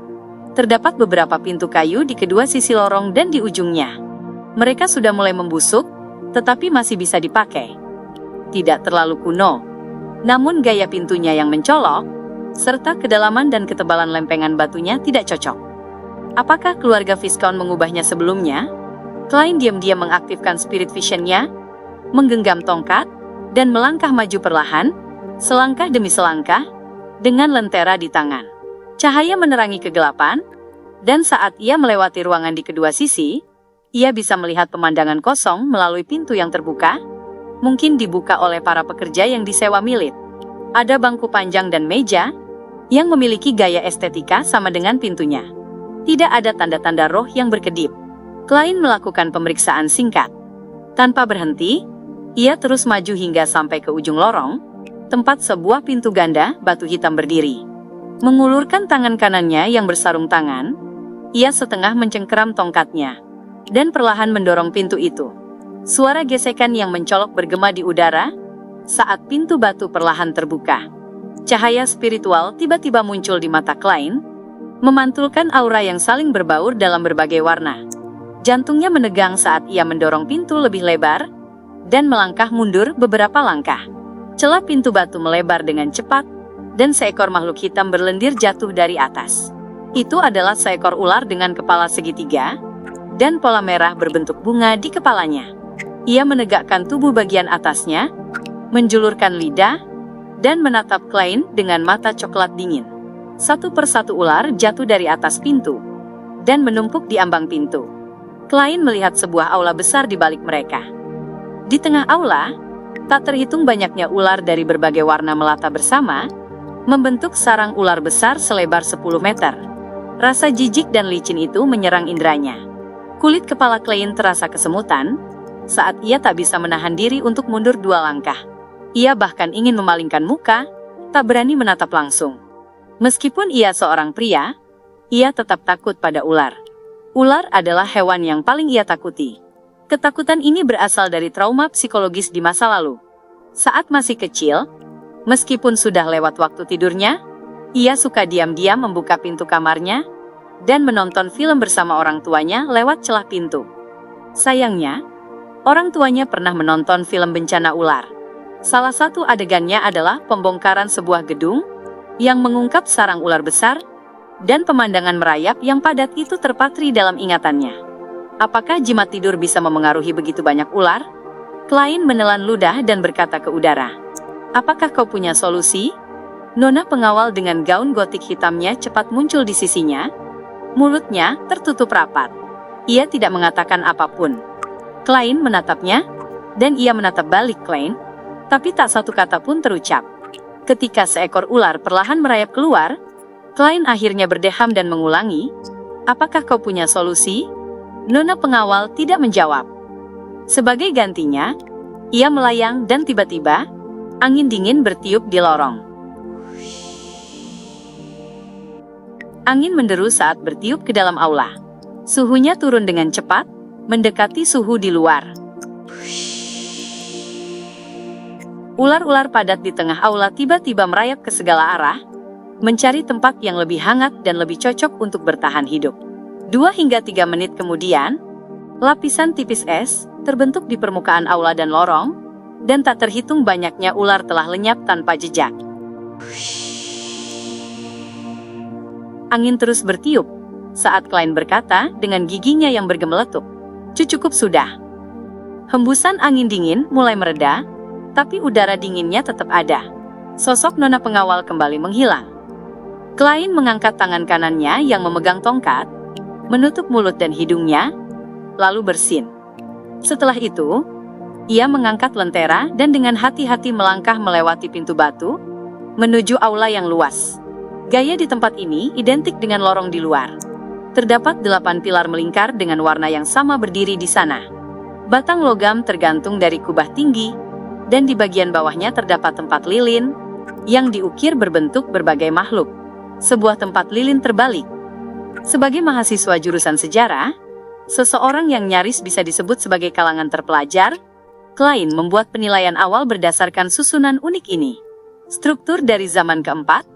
Terdapat beberapa pintu kayu di kedua sisi lorong dan di ujungnya. Mereka sudah mulai membusuk, tetapi masih bisa dipakai. Tidak terlalu kuno, namun gaya pintunya yang mencolok, serta kedalaman dan ketebalan lempengan batunya tidak cocok. Apakah keluarga Viscount mengubahnya sebelumnya? Klein diam-diam mengaktifkan spirit vision-nya, menggenggam tongkat, dan melangkah maju perlahan, selangkah demi selangkah, dengan lentera di tangan. Cahaya menerangi kegelapan, dan saat ia melewati ruangan di kedua sisi, ia bisa melihat pemandangan kosong melalui pintu yang terbuka, mungkin dibuka oleh para pekerja yang disewa Milit. Ada bangku panjang dan meja, yang memiliki gaya estetika sama dengan pintunya. Tidak ada tanda-tanda roh yang berkedip. Klein melakukan pemeriksaan singkat. Tanpa berhenti, ia terus maju hingga sampai ke ujung lorong, tempat sebuah pintu ganda batu hitam berdiri. Mengulurkan tangan kanannya yang bersarung tangan, ia setengah mencengkeram tongkatnya, dan perlahan mendorong pintu itu. Suara gesekan yang mencolok bergema di udara, saat pintu batu perlahan terbuka. Cahaya spiritual tiba-tiba muncul di mata Klein, memantulkan aura yang saling berbaur dalam berbagai warna. Jantungnya menegang saat ia mendorong pintu lebih lebar, dan melangkah mundur beberapa langkah. Celah pintu batu melebar dengan cepat, dan seekor makhluk hitam berlendir jatuh dari atas. Itu adalah seekor ular dengan kepala segitiga, dan pola merah berbentuk bunga di kepalanya. Ia menegakkan tubuh bagian atasnya, menjulurkan lidah, dan menatap Klein dengan mata coklat dingin. Satu persatu ular jatuh dari atas pintu, dan menumpuk di ambang pintu. Klein melihat sebuah aula besar di balik mereka. Di tengah aula, tak terhitung banyaknya ular dari berbagai warna melata bersama, membentuk sarang ular besar selebar 10 meter. Rasa jijik dan licin itu menyerang indranya. Kulit kepala Klein terasa kesemutan, saat ia tak bisa menahan diri untuk mundur 2 langkah. Ia bahkan ingin memalingkan muka, tak berani menatap langsung. Meskipun ia seorang pria, ia tetap takut pada ular. Ular adalah hewan yang paling ia takuti. Ketakutan ini berasal dari trauma psikologis di masa lalu. Saat masih kecil, meskipun sudah lewat waktu tidurnya, ia suka diam-diam membuka pintu kamarnya dan menonton film bersama orang tuanya lewat celah pintu. Sayangnya, orang tuanya pernah menonton film bencana ular. Salah satu adegannya adalah pembongkaran sebuah gedung yang mengungkap sarang ular besar, dan pemandangan merayap yang padat itu terpatri dalam ingatannya. Apakah jimat tidur bisa memengaruhi begitu banyak ular? Klein menelan ludah dan berkata ke udara, "Apakah kau punya solusi?" Nona pengawal dengan gaun gotik hitamnya cepat muncul di sisinya. Mulutnya tertutup rapat. Ia tidak mengatakan apapun. Klein menatapnya, dan ia menatap balik Klein, tapi tak satu kata pun terucap. Ketika seekor ular perlahan merayap keluar, Klein akhirnya berdeham dan mengulangi, "Apakah kau punya solusi?" Nona pengawal tidak menjawab. Sebagai gantinya, ia melayang dan tiba-tiba, angin dingin bertiup di lorong. Angin menderu saat bertiup ke dalam aula. Suhunya turun dengan cepat, mendekati suhu di luar. Ular-ular padat di tengah aula tiba-tiba merayap ke segala arah, mencari tempat yang lebih hangat dan lebih cocok untuk bertahan hidup. 2 hingga 3 menit kemudian, lapisan tipis es terbentuk di permukaan aula dan lorong, dan tak terhitung banyaknya ular telah lenyap tanpa jejak. Angin terus bertiup, saat Klein berkata dengan giginya yang bergemeletup, "Cukup sudah." Hembusan angin dingin mulai mereda, tapi udara dinginnya tetap ada. Sosok nona pengawal kembali menghilang. Klein mengangkat tangan kanannya yang memegang tongkat, menutup mulut dan hidungnya, lalu bersin. Setelah itu, ia mengangkat lentera dan dengan hati-hati melangkah melewati pintu batu, menuju aula yang luas. Gaya di tempat ini identik dengan lorong di luar. Terdapat 8 pilar melingkar dengan warna yang sama berdiri di sana. Batang logam tergantung dari kubah tinggi, dan di bagian bawahnya terdapat tempat lilin, yang diukir berbentuk berbagai makhluk. Sebuah tempat lilin terbalik. Sebagai mahasiswa jurusan sejarah, seseorang yang nyaris bisa disebut sebagai kalangan terpelajar, Klein membuat penilaian awal berdasarkan susunan unik ini. Struktur dari zaman keempat,